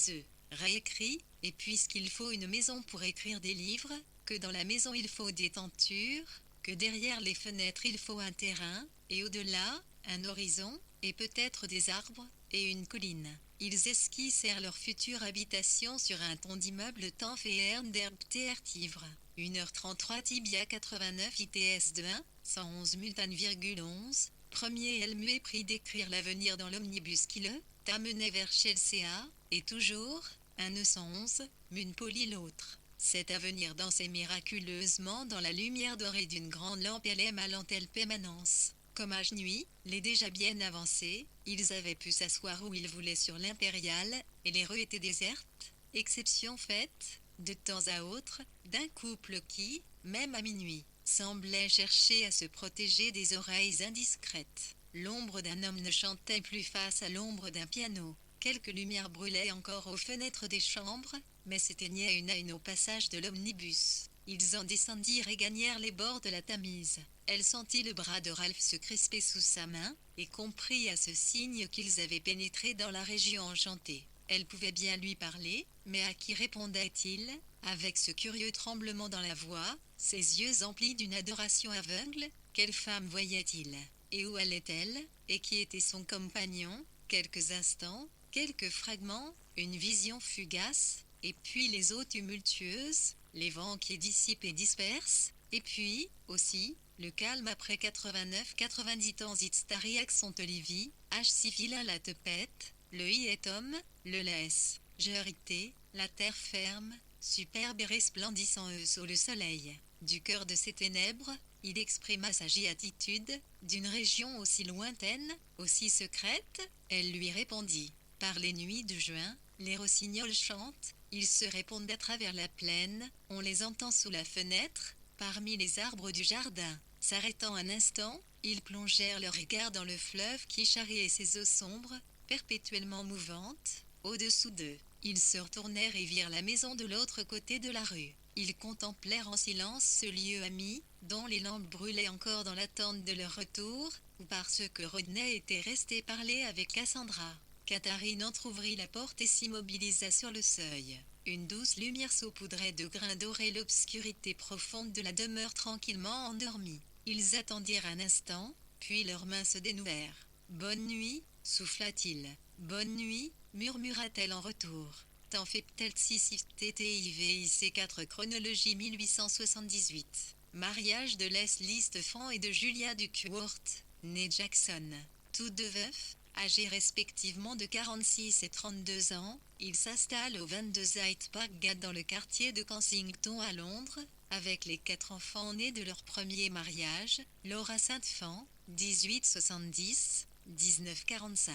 réécrits, et puisqu'il faut une maison pour écrire des livres, que dans la maison il faut des tentures, que derrière les fenêtres il faut un terrain, et au-delà, un horizon, et peut-être des arbres, et une colline. Ils esquissèrent leur future habitation sur un ton d'immeuble Tanféern d'herbe tertivre. 1h33 Tibia 89 ITS de 1, 111 Multan,11. Premier Elmuet prit d'écrire l'avenir dans l'omnibus qui le t'amenait vers Chelsea, et toujours, un 111, Munpoli l'autre. Cet avenir dansait miraculeusement dans la lumière dorée d'une grande lampe LM à l'antenne permanence. Comme à nuit, les déjà bien avancés, ils avaient pu s'asseoir où ils voulaient sur l'impériale, et les rues étaient désertes, exception faite, de temps à autre, d'un couple qui, même à minuit, semblait chercher à se protéger des oreilles indiscrètes. L'ombre d'un homme ne chantait plus face à l'ombre d'un piano. Quelques lumières brûlaient encore aux fenêtres des chambres, mais s'éteignaient une à une au passage de l'omnibus. Ils en descendirent et gagnèrent les bords de la Tamise. Elle sentit le bras de Ralph se crisper sous sa main, et comprit à ce signe qu'ils avaient pénétré dans la région enchantée. Elle pouvait bien lui parler, mais à qui répondait-il, avec ce curieux tremblement dans la voix, ses yeux emplis d'une adoration aveugle? Quelle femme voyait-il? Et où allait-elle? Et qui était son compagnon? Quelques instants, quelques fragments, une vision fugace, et puis les eaux tumultueuses, les vents qui dissipent et dispersent, et puis, aussi, le calme après 89-90 ans Itstariac sont Olivier, H. Sifila la tepette, le i est homme, le laisse, jeurité, la terre ferme, superbe et resplendissant sous le soleil. Du cœur de ces ténèbres, il exprima sa attitude, d'une région aussi lointaine, aussi secrète, elle lui répondit. Par les nuits de juin, les rossignols chantent, ils se répondent à travers la plaine, on les entend sous la fenêtre, parmi les arbres du jardin. S'arrêtant un instant, ils plongèrent leur regard dans le fleuve qui charriait ses eaux sombres, perpétuellement mouvantes, au-dessous d'eux. Ils se retournèrent et virent la maison de l'autre côté de la rue. Ils contemplèrent en silence ce lieu ami, dont les lampes brûlaient encore dans l'attente de leur retour, ou parce que Rodney était resté parler avec Cassandra. Catherine entr'ouvrit la porte et s'immobilisa sur le seuil. Une douce lumière saupoudrait de grains dorés l'obscurité profonde de la demeure tranquillement endormie. Ils attendirent un instant, puis leurs mains se dénouèrent. « Bonne nuit » souffla-t-il. « Bonne nuit » murmura-t-elle en retour. T'en fait peut-être 6 TTIVIC 4 chronologie 1878. Mariage de Leslie Stephan et de Julia Duckworth, née Jackson. Tous deux veufs, âgés respectivement de 46 et 32 ans, ils s'installent au 22 Hyde Park Gate dans le quartier de Kensington à Londres, avec les 4 enfants nés de leur premier mariage, Laura Saint-Fan, 1870-1945.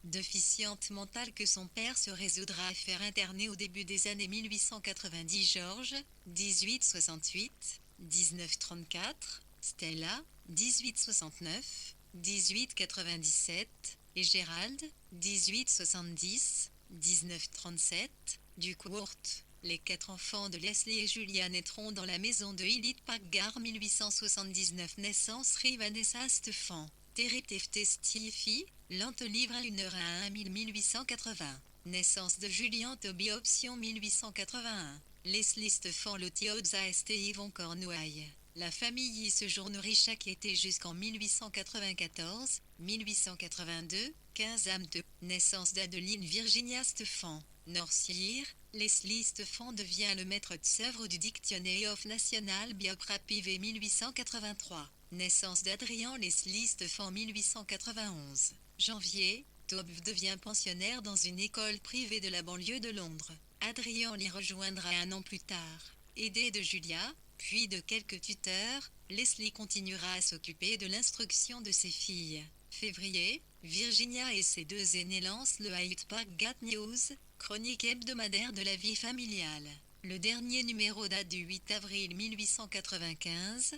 Déficiente mentale que son père se résoudra à faire interner au début des années 1890 George, 1868-1934, Stella, 1869-1897, et Gérald, 1870-1937, Duckworth. Les 4 enfants de Leslie et Julia naîtront dans la maison de Hyde Park Gare 1879. Naissance Vanessa Stephan. Terry Stiffy, Lente livre à 1h à 1880. Naissance de Julian Toby option 1881. Leslie Stephan Lottie Odza St. Yvon Cornouailles. La famille y séjournerait chaque été jusqu'en 1894, 1882, 15 Amte. Naissance d'Adeline Virginia Stephan. Northshire, Leslie Stephan devient le maître d'œuvre du Dictionary of National Biography 1883. Naissance d'Adrian Leslie Stephan 1891. Janvier, Tobe devient pensionnaire dans une école privée de la banlieue de Londres. Adrian l'y rejoindra un an plus tard. Aidé de Julia, puis de quelques tuteurs, Leslie continuera à s'occuper de l'instruction de ses filles. Février, Virginia et ses deux aînés lancent le Hyde Park Gap News, chronique hebdomadaire de la vie familiale. Le dernier numéro date du 8 avril 1895.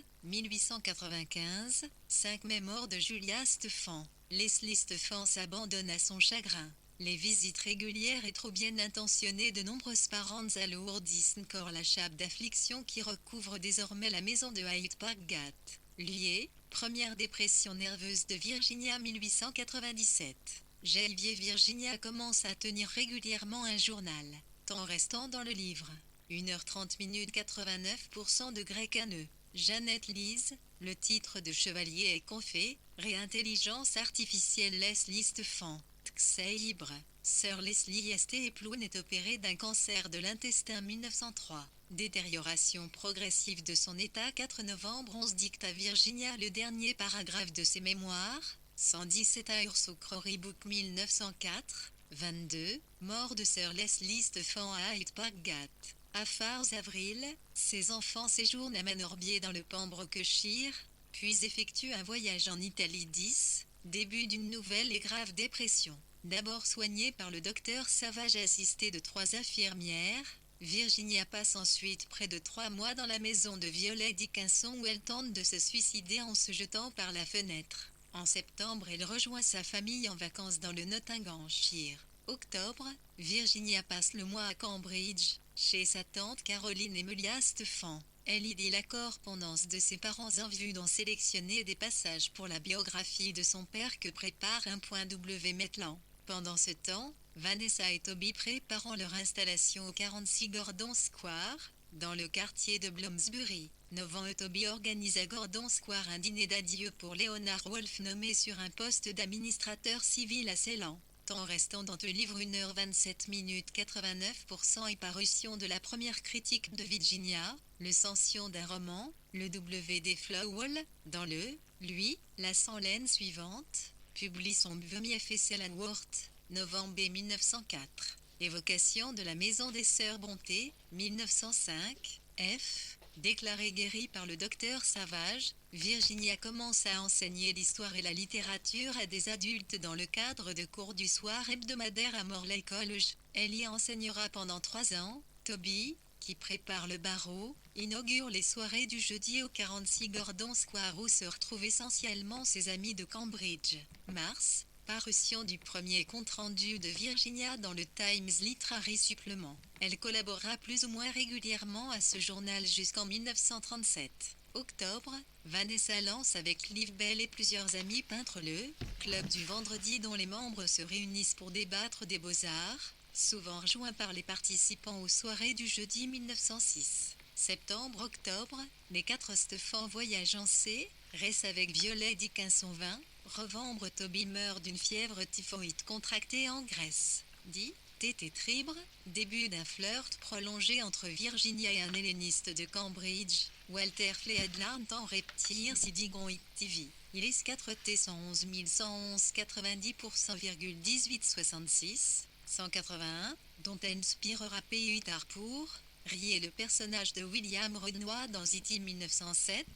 5 mai mort de Julia Stephan. Leslie Stephan s'abandonne à son chagrin. Les visites régulières et trop bien intentionnées de nombreuses parentes alourdissent encore la chape d'affliction qui recouvre désormais la maison de Hyde Park Gap. Lié, première dépression nerveuse de Virginia 1897. Janvier, Virginia commence à tenir régulièrement un journal. Temps restant dans le livre. 1h30 89% de grec à nœud. Jeannette Lise, le titre de chevalier est confé, réintelligence artificielle Leslie Stephan. Txay libre. Sir Leslie St. Ploun est opéré d'un cancer de l'intestin 1903. Détérioration progressive de son état 4 novembre 11 dicte à Virginia le dernier paragraphe de ses mémoires. 117 à Urso-Crowry Book 1904. 22. Mort de Sir Leslie Stephan à Hyde Park Gap. À Fars avril, ses enfants séjournent à Manorbier dans le Pembrokeshire, puis effectuent un voyage en Italie 10, début d'une nouvelle et grave dépression. D'abord soignée par le docteur Savage assisté de 3 infirmières, Virginia passe ensuite près de 3 mois dans la maison de Violet Dickinson où elle tente de se suicider en se jetant par la fenêtre. En septembre, elle rejoint sa famille en vacances dans le Nottinghamshire. Octobre, Virginia passe le mois à Cambridge, chez sa tante Caroline Emilia Stephan. Elle y dit la correspondance de ses parents en vue d'en sélectionner des passages pour la biographie de son père que prépare un .w Maitland. Pendant ce temps, Vanessa et Toby préparant leur installation au 46 Gordon Square, dans le quartier de Bloomsbury. Novembre, Toby organise à Gordon Square un dîner d'adieu pour Leonard Wolfe nommé sur un poste d'administrateur civil à Ceylan. Temps restant dans le livre 1h27 89% et parution de la première critique de Virginia, le cension d'un roman, le W.D. Flowell, dans le, lui, la sans-laine suivante, publie son premier Fessel and Worth, novembre 1904. Évocation de la maison des Sœurs Bonté, 1905, F. Déclarée guérie par le docteur Savage, Virginia commence à enseigner l'histoire et la littérature à des adultes dans le cadre de cours du soir hebdomadaires à Morley College. Elle y enseignera pendant 3 ans. Toby, qui prépare le barreau, inaugure les soirées du jeudi au 46 Gordon Square où se retrouvent essentiellement ses amis de Cambridge. Mars, parution du premier compte-rendu de Virginia dans le Times Literary Supplement. Elle collabora plus ou moins régulièrement à ce journal jusqu'en 1937. Octobre, Vanessa lance avec Liv Bell et plusieurs amis peintres le Club du Vendredi dont les membres se réunissent pour débattre des beaux-arts, souvent rejoints par les participants aux soirées du jeudi 1906. Septembre-octobre, les 4 Stephan voyagent en C, restent avec Violet Dickinson 20, Novembre, Toby meurt d'une fièvre typhoïde contractée en Grèce. 10. Tété Tribre, début d'un flirt prolongé entre Virginia et un helléniste de Cambridge, Walter Fleadland en reptire Sidigon TV. Il est 4T 111 111 90%,1866, 181, dont elle inspirera P8 Harpour. Rier le personnage de William Renoir dans E.T. 1907,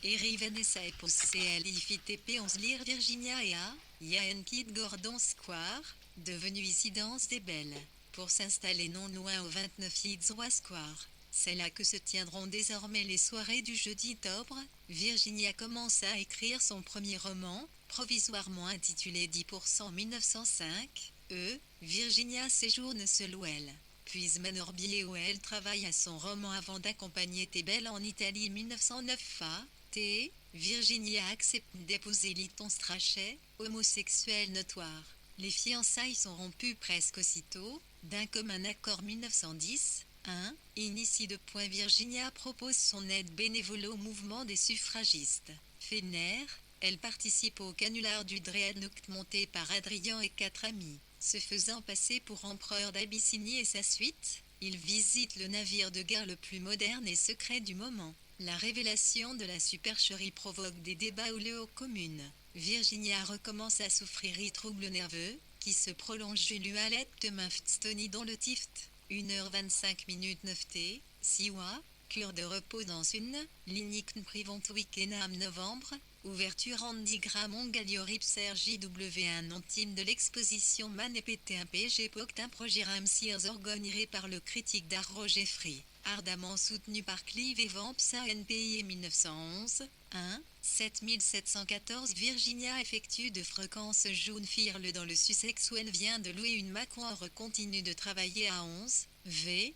Eri Vanessa et CLIFITP 11 lire Virginia et A. Yankee Gordon Square, devenu Incidence des Belles, pour s'installer non loin au 29 Fitzroy Square. C'est là que se tiendront désormais les soirées du jeudi octobre. Virginia commence à écrire son premier roman, provisoirement intitulé 10% 1905. Virginia séjourne seule où elle. Puis Manorbier où elle travaille à son roman avant d'accompagner Tébel en Italie 1909 A. T. Virginia accepte d'épouser Lytton Strachey, homosexuel notoire. Les fiançailles sont rompues presque aussitôt, d'un commun accord 1910. 1. Initie de point Virginia propose son aide bénévole au mouvement des suffragistes. Fénère, elle participe au canular du Dreadnought monté par Adrien et 4 amis. Se faisant passer pour empereur d'Abyssinie et sa suite, il visite le navire de guerre le plus moderne et secret du moment. La révélation de la supercherie provoque des débats houleux aux communes. Virginia recommence à souffrir de troubles nerveux, qui se prolongent Lualet de Stony dans le Tift. 1h25 9T, Siwa, cure de repos dans une clinique privante week-end novembre. Ouverture Andy Gramont Galiorip Sergi W1 non-team de l'exposition Man et PT1 PG Poctin Progiram Sears organisé par le critique d'art Roger Free, ardemment soutenu par Clive et Vamps ANPI 1911, 1, 7714 Virginia effectue de fréquence jaune firle dans le Sussex où elle vient de louer une Macquarie continue de travailler à 11, V,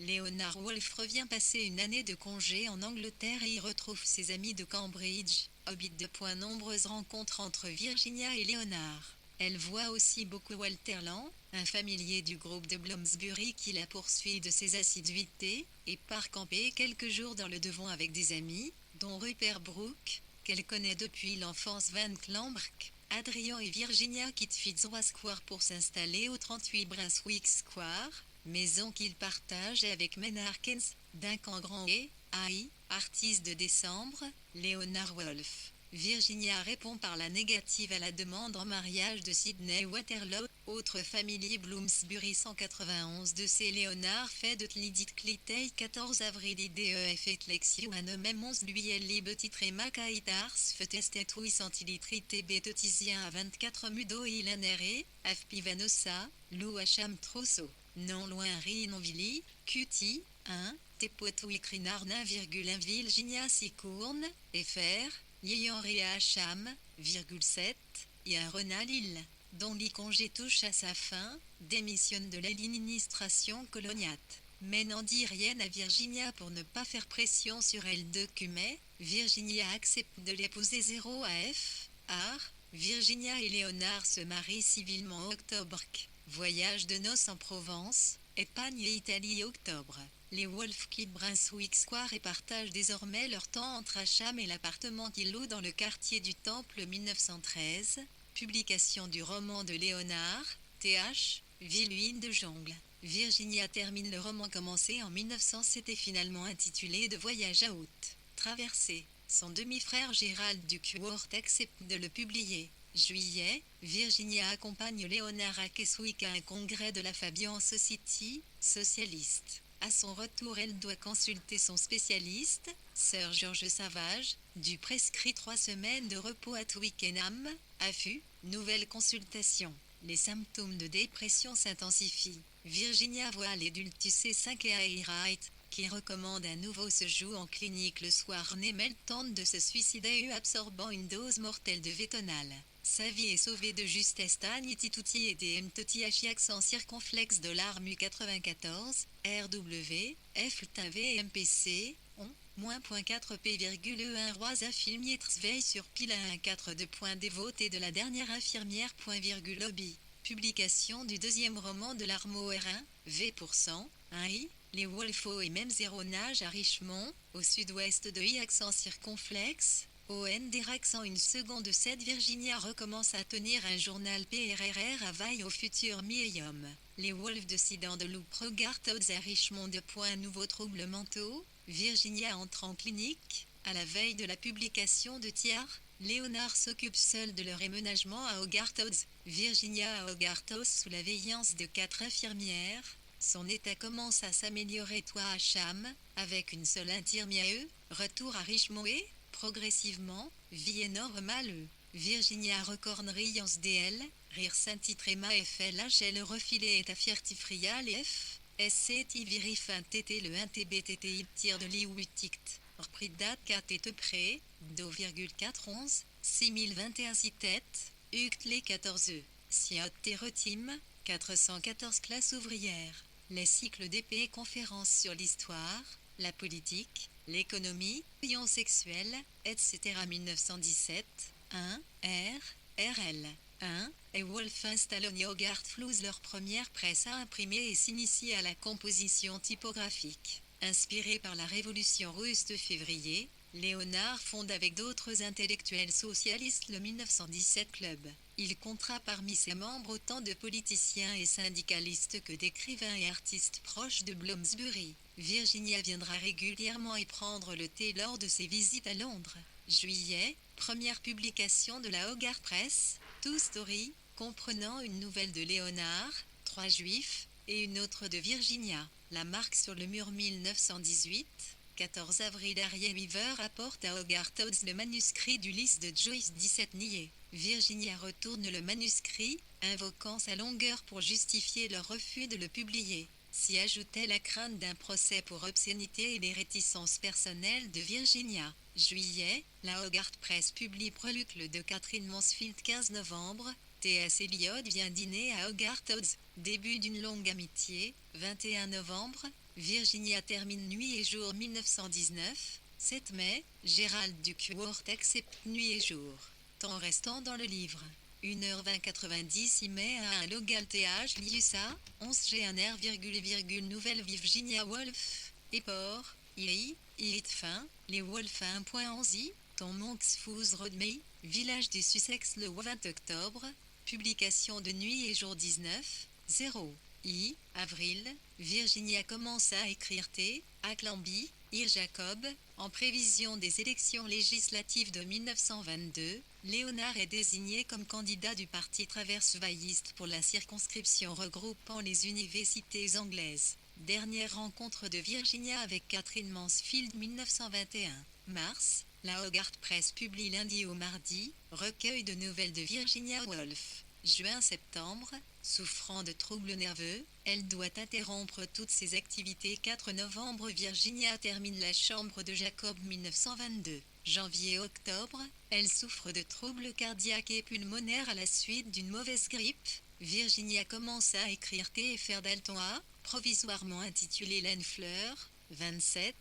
Leonard Woolf revient passer une année de congé en Angleterre et y retrouve ses amis de Cambridge. Hobbit de point nombreuses rencontres entre Virginia et Leonard. Elle voit aussi beaucoup Walter Lang, un familier du groupe de Bloomsbury qui la poursuit de ses assiduités, et part camper quelques jours dans le Devon avec des amis, dont Rupert Brooke, qu'elle connaît depuis l'enfance Van Clambrk. Adrian et Virginia quittent Fitzroy Square pour s'installer au 38 Brunswick Square, maison qu'ils partagent avec Maynard Keynes, Duncan Grant et A.I., artiste de décembre, Leonard Woolf. Virginia répond par la négative à la demande en mariage de Sydney Waterloo, autre familier Bloomsbury 191 de C. Leonard fait de Tlidit Clitei 14 avril IDEF et Tlexio un même 11 juillet Libetit et Macaitars Fetestet Centilitrite Betotisien à 24 Mudo et Ilanere, Afpivanosa, Lou Hacham Trosso, non loin Rinonvili, Cutie, 1, Tepotuikrinarna, Virginia Sicourne, FR, Yenri Hacham, 7, et un Renal Hill, dont l'icongé touche à sa fin, démissionne de l'administration coloniate. Mais n'en dit rien à Virginia pour ne pas faire pression sur elle de Cumet. Virginia accepte de l'épouser 0 à F. Art. Virginia et Léonard se marient civilement en octobre. Voyage de noces en Provence, Espagne et Italie octobre. Les Woolf quittent Brunswick Square et partagent désormais leur temps entre Hacham et l'appartement qu'ils louent dans le quartier du Temple 1913. Publication du roman de Léonard, Th. Villuine de Jongle. Virginia termine le roman commencé en 1907 et finalement intitulé De voyage à haute traversée. Son demi-frère Gérald Duckworth accepte de le publier. Juillet, Virginia accompagne Léonard à Keswick à un congrès de la Fabian Society, socialiste. À son retour, elle doit consulter son spécialiste, Sir George Savage, du prescrit 3 semaines de repos à Twickenham, affût, nouvelle consultation. Les symptômes de dépression s'intensifient. Virginia voit l'adultus C5 et A.I. Wright, qui recommande un nouveau séjour en clinique le soir. Nemel tente de se suicider absorbant une dose mortelle de Vétonal. Sa vie est sauvée de justesse Tanitituti et des Mtoti accent circonflexe de l'Armu 94, RW, FTV MPC, on, -.4p,1 Roisa Filmietres veille sur pile 1,4 de point dévoté de la dernière infirmière, hobby. Publication du deuxième roman de l'Armo R1, V%, 1i, les Wolfo et même 0 nage à Richmond, au sud-ouest de I accent circonflexe. ON accent une seconde 7 Virginia recommence à tenir un journal PRRR à Vaille au futur Millennium. Les Wolves décidant de loup Progartods à Richmond de point nouveaux troubles mentaux. Virginia entre en clinique. À la veille de la publication de Thiard, Léonard s'occupe seul de leur éménagement à Hogartods. Virginia à Hogartos sous la veillance de 4 infirmières. Son état commence à s'améliorer toi à Cham, avec une seule infirmière. Retour à Richmond et, progressivement, vie normale. Virginia recorne riance DL, rire Saint-Titrema FLHL refilé et affiertifrial et F. SCT virifin TT le 1TBTTI tir de l'Iwutict. Repris date 4 et te prêt, Do,411, 6021 tête, Uct les 14 e. Siot Teretim, 414 classes ouvrières. Les cycles d'épée et conférences sur l'histoire, la politique, l'économie, lions sexuels, etc. 1917, 1, R, RL, 1, et Wolf installent Hogarth Flouze leur première presse à imprimer et s'initie à la composition typographique. Inspiré par la révolution russe de février, Léonard fonde avec d'autres intellectuels socialistes le 1917 Club. Il comptera parmi ses membres autant de politiciens et syndicalistes que d'écrivains et artistes proches de Bloomsbury. Virginia viendra régulièrement y prendre le thé lors de ses visites à Londres. Juillet, première publication de la Hogarth Press, Two Story, comprenant une nouvelle de Léonard, 3 juifs, et une autre de Virginia. La marque sur le mur 1918. 14 avril. Ariel Weaver apporte à Hogarth Odds le manuscrit d'Ulysse de Joyce. 17 niais. Virginia retourne le manuscrit, invoquant sa longueur pour justifier leur refus de le publier. S'y ajoutait la crainte d'un procès pour obscénité et les réticences personnelles de Virginia. Juillet, la Hogarth Press publie Prélucle de Catherine Mansfield. 15 novembre, T.S. Eliot vient dîner à Hogarth Odds. Début d'une longue amitié. 21 novembre, Virginia termine Nuit et jour. 1919. 7 mai, Gérald Duckworth accepte Nuit et jour. Temps restant dans le livre. 1h20. 90 mai à un local TH Liusa, 11 G1R, nouvelle Virginia Woolf, et port, I, fin, les Wolf 1.11, ton Monks Foos Road May, village du Sussex le 20 octobre, publication de Nuit et jour. 19, 0, avril, Virginia commence à écrire T, à Clanby, Jacob, en prévision des élections législatives de 1922, Léonard est désigné comme candidat du parti traverse-vailliste pour la circonscription regroupant les universités anglaises. Dernière rencontre de Virginia avec Catherine Mansfield. 1921. Mars, la Hogarth Press publie lundi au mardi, recueil de nouvelles de Virginia Woolf. Juin-septembre, souffrant de troubles nerveux, elle doit interrompre toutes ses activités. 4 novembre, Virginia termine La Chambre de Jacob. 1922. Janvier-octobre, elle souffre de troubles cardiaques et pulmonaires à la suite d'une mauvaise grippe. Virginia commence à écrire T et faire Dalton A, provisoirement intitulé Laine Fleur. 27,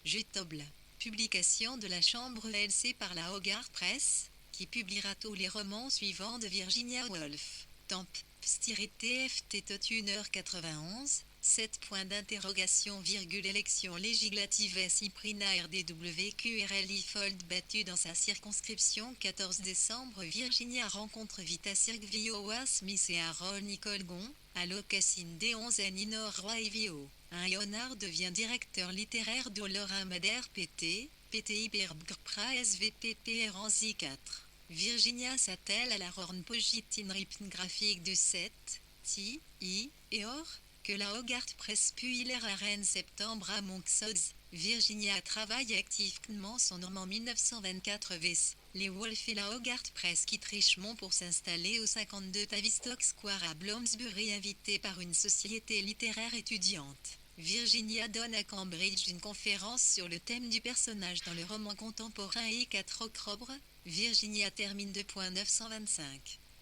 Jutoble. Publication de La Chambre LC par la Hogarth Press, qui publiera tous les romans suivants de Virginia Woolf. Temp. TFT tot 1h91, 7 points d'interrogation, élection législative Cyprina RDWQRLI Fold battu dans sa circonscription. 14 décembre, Virginia rencontre Vita Sirgvioa Smith et Harold Nicole Gon, à l'Occassine D11 à Ninor Roy Vio. Un Léonard devient directeur littéraire de Laura Madère PT, PTI Bergpra SVPP Ranzi 4. Virginia s'attelle à la Rorn-Pogitine Ripn graphique de 7, T, I, et Or, que la Hogarth Press publie à Rennes. Septembre à Monkshods. Virginia travaille activement son roman 1924 Vs. Les Wolf et la Hogarth Press quittent Richmond pour s'installer au 52 Tavistock Square à Bloomsbury, invitée par une société littéraire étudiante. Virginia donne à Cambridge une conférence sur le thème du personnage dans le roman contemporain et 4 octobre, Virginia termine 2.925.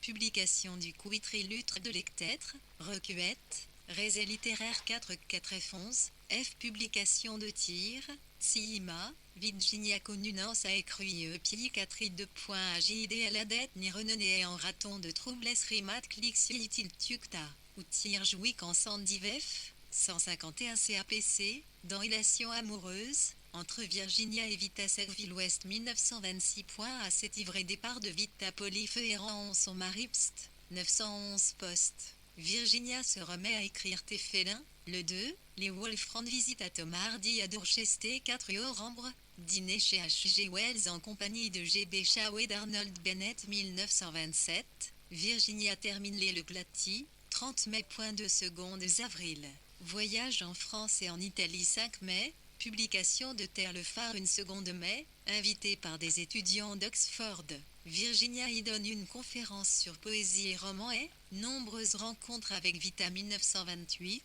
Publication du Quitrilutre de Lectêtre, Recuette, Rézé littéraire 4 F11, F publication de tir, Sima, Virginia Conunance a écrit Pi 4 2.AJD à la dette ni renoné en raton de troubles rimat clic il tucta, ou tir jouic en sandivef, 151 CAPC, dans Relation amoureuse, entre Virginia et Vita Serville Ouest 1926. À cet ivre départ de Vita Polyfeu errant en son mari Pst, 911 poste. Virginia se remet à écrire Téphelin, le 2, les Wolf rendent visite à Thomas Hardy à Dorchester. 4 novembre, dîner chez H.G. Wells en compagnie de G.B. Shaw et d'Arnold Bennett. 1927, Virginia termine les Le Glaty, 30 mai. 2 secondes avril. Voyage en France et en Italie. 5 mai, publication de Terre le Phare. 1 seconde mai, invitée par des étudiants d'Oxford. Virginia y donne une conférence sur poésie et roman et nombreuses rencontres avec Vita. 1928,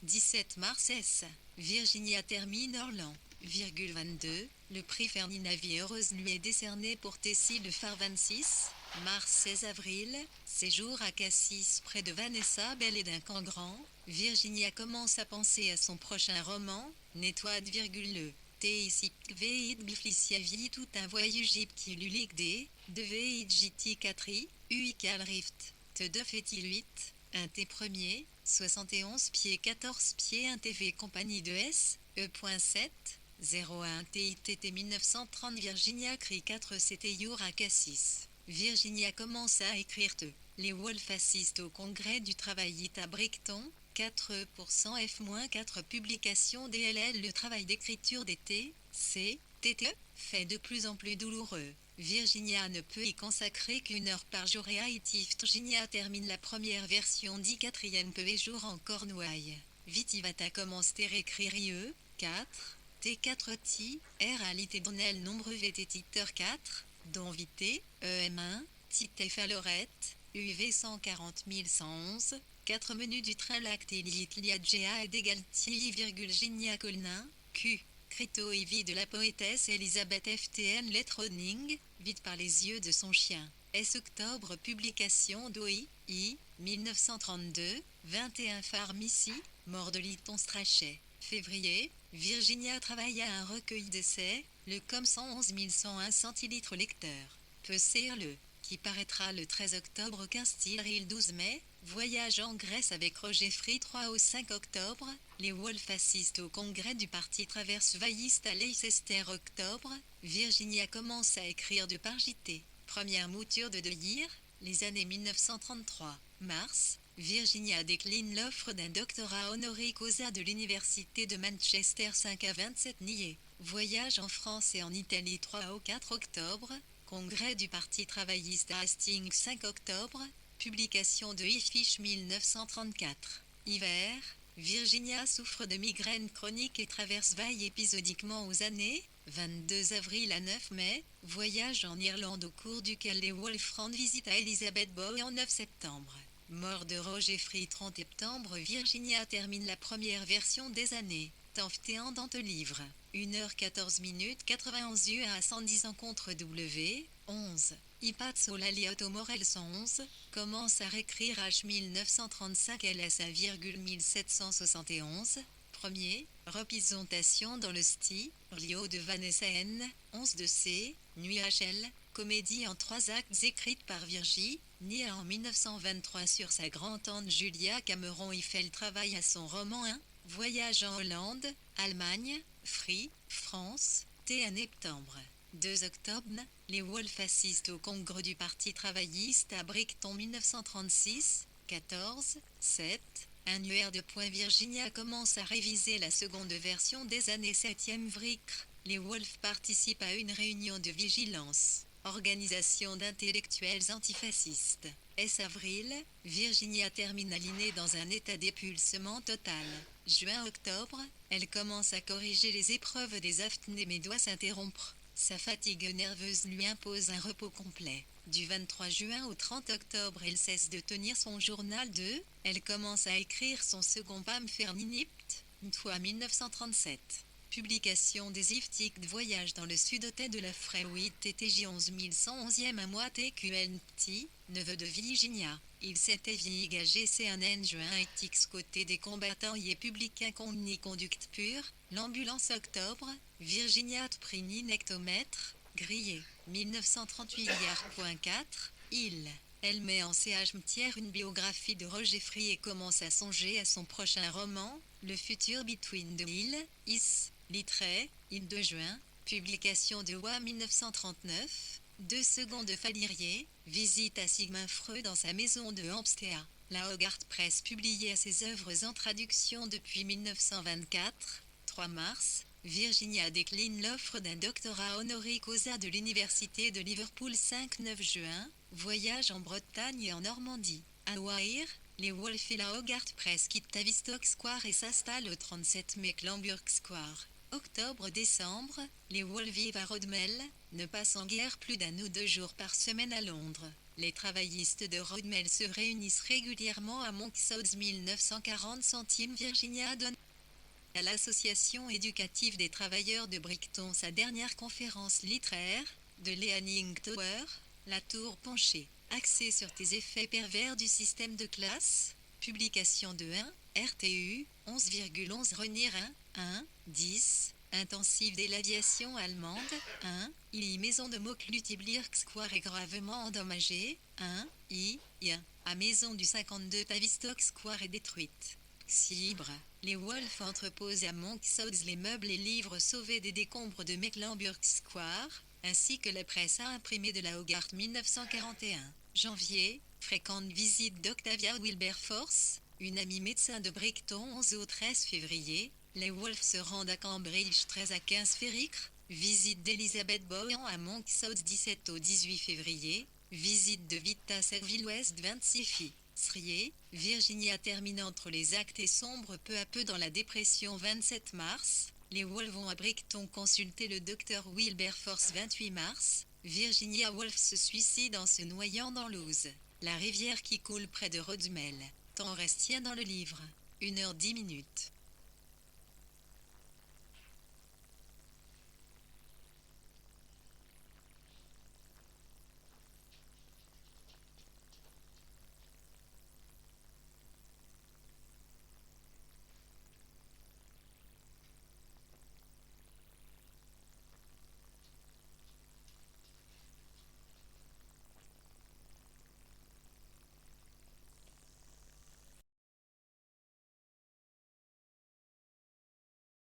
17 mars S. Virginia termine Orlan, 22, le prix Ferdinand Vie heureuse lui est décerné pour Tessie le Phare. 26 mars. 16 avril, séjour à Cassis près de Vanessa Bell et d'un camp grand. Virginia commence à penser à son prochain roman, Nettoie, le T.I.C. Veid Gliflicia Vie tout un voyage qui lulique D, de Veid JT 4i, Uical Rift, te de fait-il 8, un T premier, 71 pieds 14 pieds 1 TV compagnie de S, E.7, 01 TITT 1930. Virginia crie 4 c'était Yura Cassis. Virginia commence à écrire Te. Les Wolf assistent au congrès du travail à Brighton, 4% F-4 publication DLL. Le travail d'écriture des T, C, TT, fait de plus en plus douloureux. Virginia ne peut y consacrer qu'une heure par jour et Virginia termine la première version 10 4e peu et jour en Cornouailles. Vitivata commence ter écrire IE, 4, T4T, R à l'itedonel nombre VT 4, dont VT, EM1, Tite Lorette, UV 140 111, 4 menus du train lactélite liagea et d'égalti, Ginia Colnin, Q. Crito et vie de la poétesse Elisabeth FTN Lettroning, vite par les yeux de son chien. S. Octobre publication d'OI, I, 1932, 21 Pharmacie, mort de Lytton Strachey. Février, Virginia travaille à un recueil d'essais, le COM 111 101 centilitres lecteur. Pecer le, qui paraîtra le 13 octobre 15 il 12 mai, Voyage en Grèce avec Roger Free 3 au 5 octobre, les Wolf assistent au congrès du parti traverse-vailliste à Leicester octobre, Virginia commence à écrire de par JT. Première mouture de Year, les années 1933. Mars, Virginia décline l'offre d'un doctorat honoris causa de l'université de Manchester 5 à 27 niais. Voyage en France et en Italie 3 au 4 octobre, congrès du parti travailliste à Hastings 5 octobre, publication de IFISH 1934. Hiver, Virginia souffre de migraines chroniques et traverse-vaille épisodiquement aux années 22 avril à 9 mai, voyage en Irlande au cours duquel les Wolf rendent visite à Elizabeth Boy en 9 septembre. Mort de Roger Free 30 septembre, Virginia termine la première version des années. Tanftéan dans le livre. 1h14 minutes 91 U à 110 ans contre W, 11. Ipazzo Laliotto Morel 111, commence à réécrire H 1935 LS à 1771. Premier, représentation dans le style, Rio de Vanessa N, 11 de C, Nuit HL, comédie en 3 actes écrite par Virgie, née en 1923 sur sa grand-tante Julia Cameron Eiffel travaille à son roman 1, Voyage en Hollande, Allemagne, Free, France, T à septembre. 2 octobre, les Wolf assistent au congrès du Parti travailliste à Brighton 1936, 14, 7. Annuaire de point Virginia commence à réviser la seconde version des années 7e Vricre. Les Wolf participent à une réunion de vigilance. Organisation d'intellectuels antifascistes. S. Avril, Virginia termine alignée dans un état d'épulsement total. Juin-octobre, elle commence à corriger les épreuves des apnées mais doit s'interrompre. Sa fatigue nerveuse lui impose un repos complet. Du 23 juin au 30 octobre, elle cesse de tenir son journal de. Elle commence à écrire son second pamphlet, une fois 1937. Publication des iftiques de voyage dans le sud-ouest de la Frewit TTJ 11111e à moi TQNT, neveu de Virginia. Il s'était engagé C1N juin ethics côté des combattants y est publié ni conducte pure, l'ambulance octobre, Virginia prix ni nectomètre, grillé, 1938,4, il. Elle met en CH tiers une biographie de Roger Free et commence à songer à son prochain roman, Le futur Between the Hill, Is, Littré, il 2 juin, publication de Wa 1939, 2 secondes Falirier, visite à Sigmund Freud dans sa maison de Hampstead. La Hogarth Press publiait ses œuvres en traduction depuis 1924, 3 mars, Virginia décline l'offre d'un doctorat honoris causa de l'université de Liverpool 5-9 juin, voyage en Bretagne et en Normandie. À Wire, les Wolf et la Hogarth Press quittent Tavistock Square et s'installent au 37 Mecklenburg Square. Octobre-décembre, les Wolf vivent à Rodmell, ne passant guère plus d'1 ou 2 jours par semaine à Londres. Les travaillistes de Rodmell se réunissent régulièrement à Monkshood 1940 centimes Virginia donne à l'association éducative des travailleurs de Brighton sa dernière conférence littéraire, de Leaning Tower, la tour penchée, axée sur tes effets pervers du système de classe, publication de 1, RTU, 11,11 Renir 1, 10, intensive de l'aviation allemande, 1, maison de Moclutiblirk Square est gravement endommagée, 1, à maison du 52 Tavistock Square est détruite. Xibre. Les Wolf entreposent à Monkshood les meubles et livres sauvés des décombres de Mecklenburg Square, ainsi que la presse à imprimer de la Hogarth 1941. Janvier, fréquente visite d'Octavia Wilberforce, une amie médecin de Brighton 11 au 13 février. Les Wolf se rendent à Cambridge 13 à 15 Féricre, visite d'Elizabeth Boyan à Monkshood 17 au 18 février, visite de Vita Serville Ouest 26 filles. Striée, Virginia termine entre les actes et sombre peu à peu dans la dépression. 27 mars, les Woolf vont à Brighton consulter le docteur Wilberforce. 28 mars, Virginia Woolf se suicide en se noyant dans l'Ouse, la rivière qui coule près de Rodmell. Temps restien dans le livre. 1h10.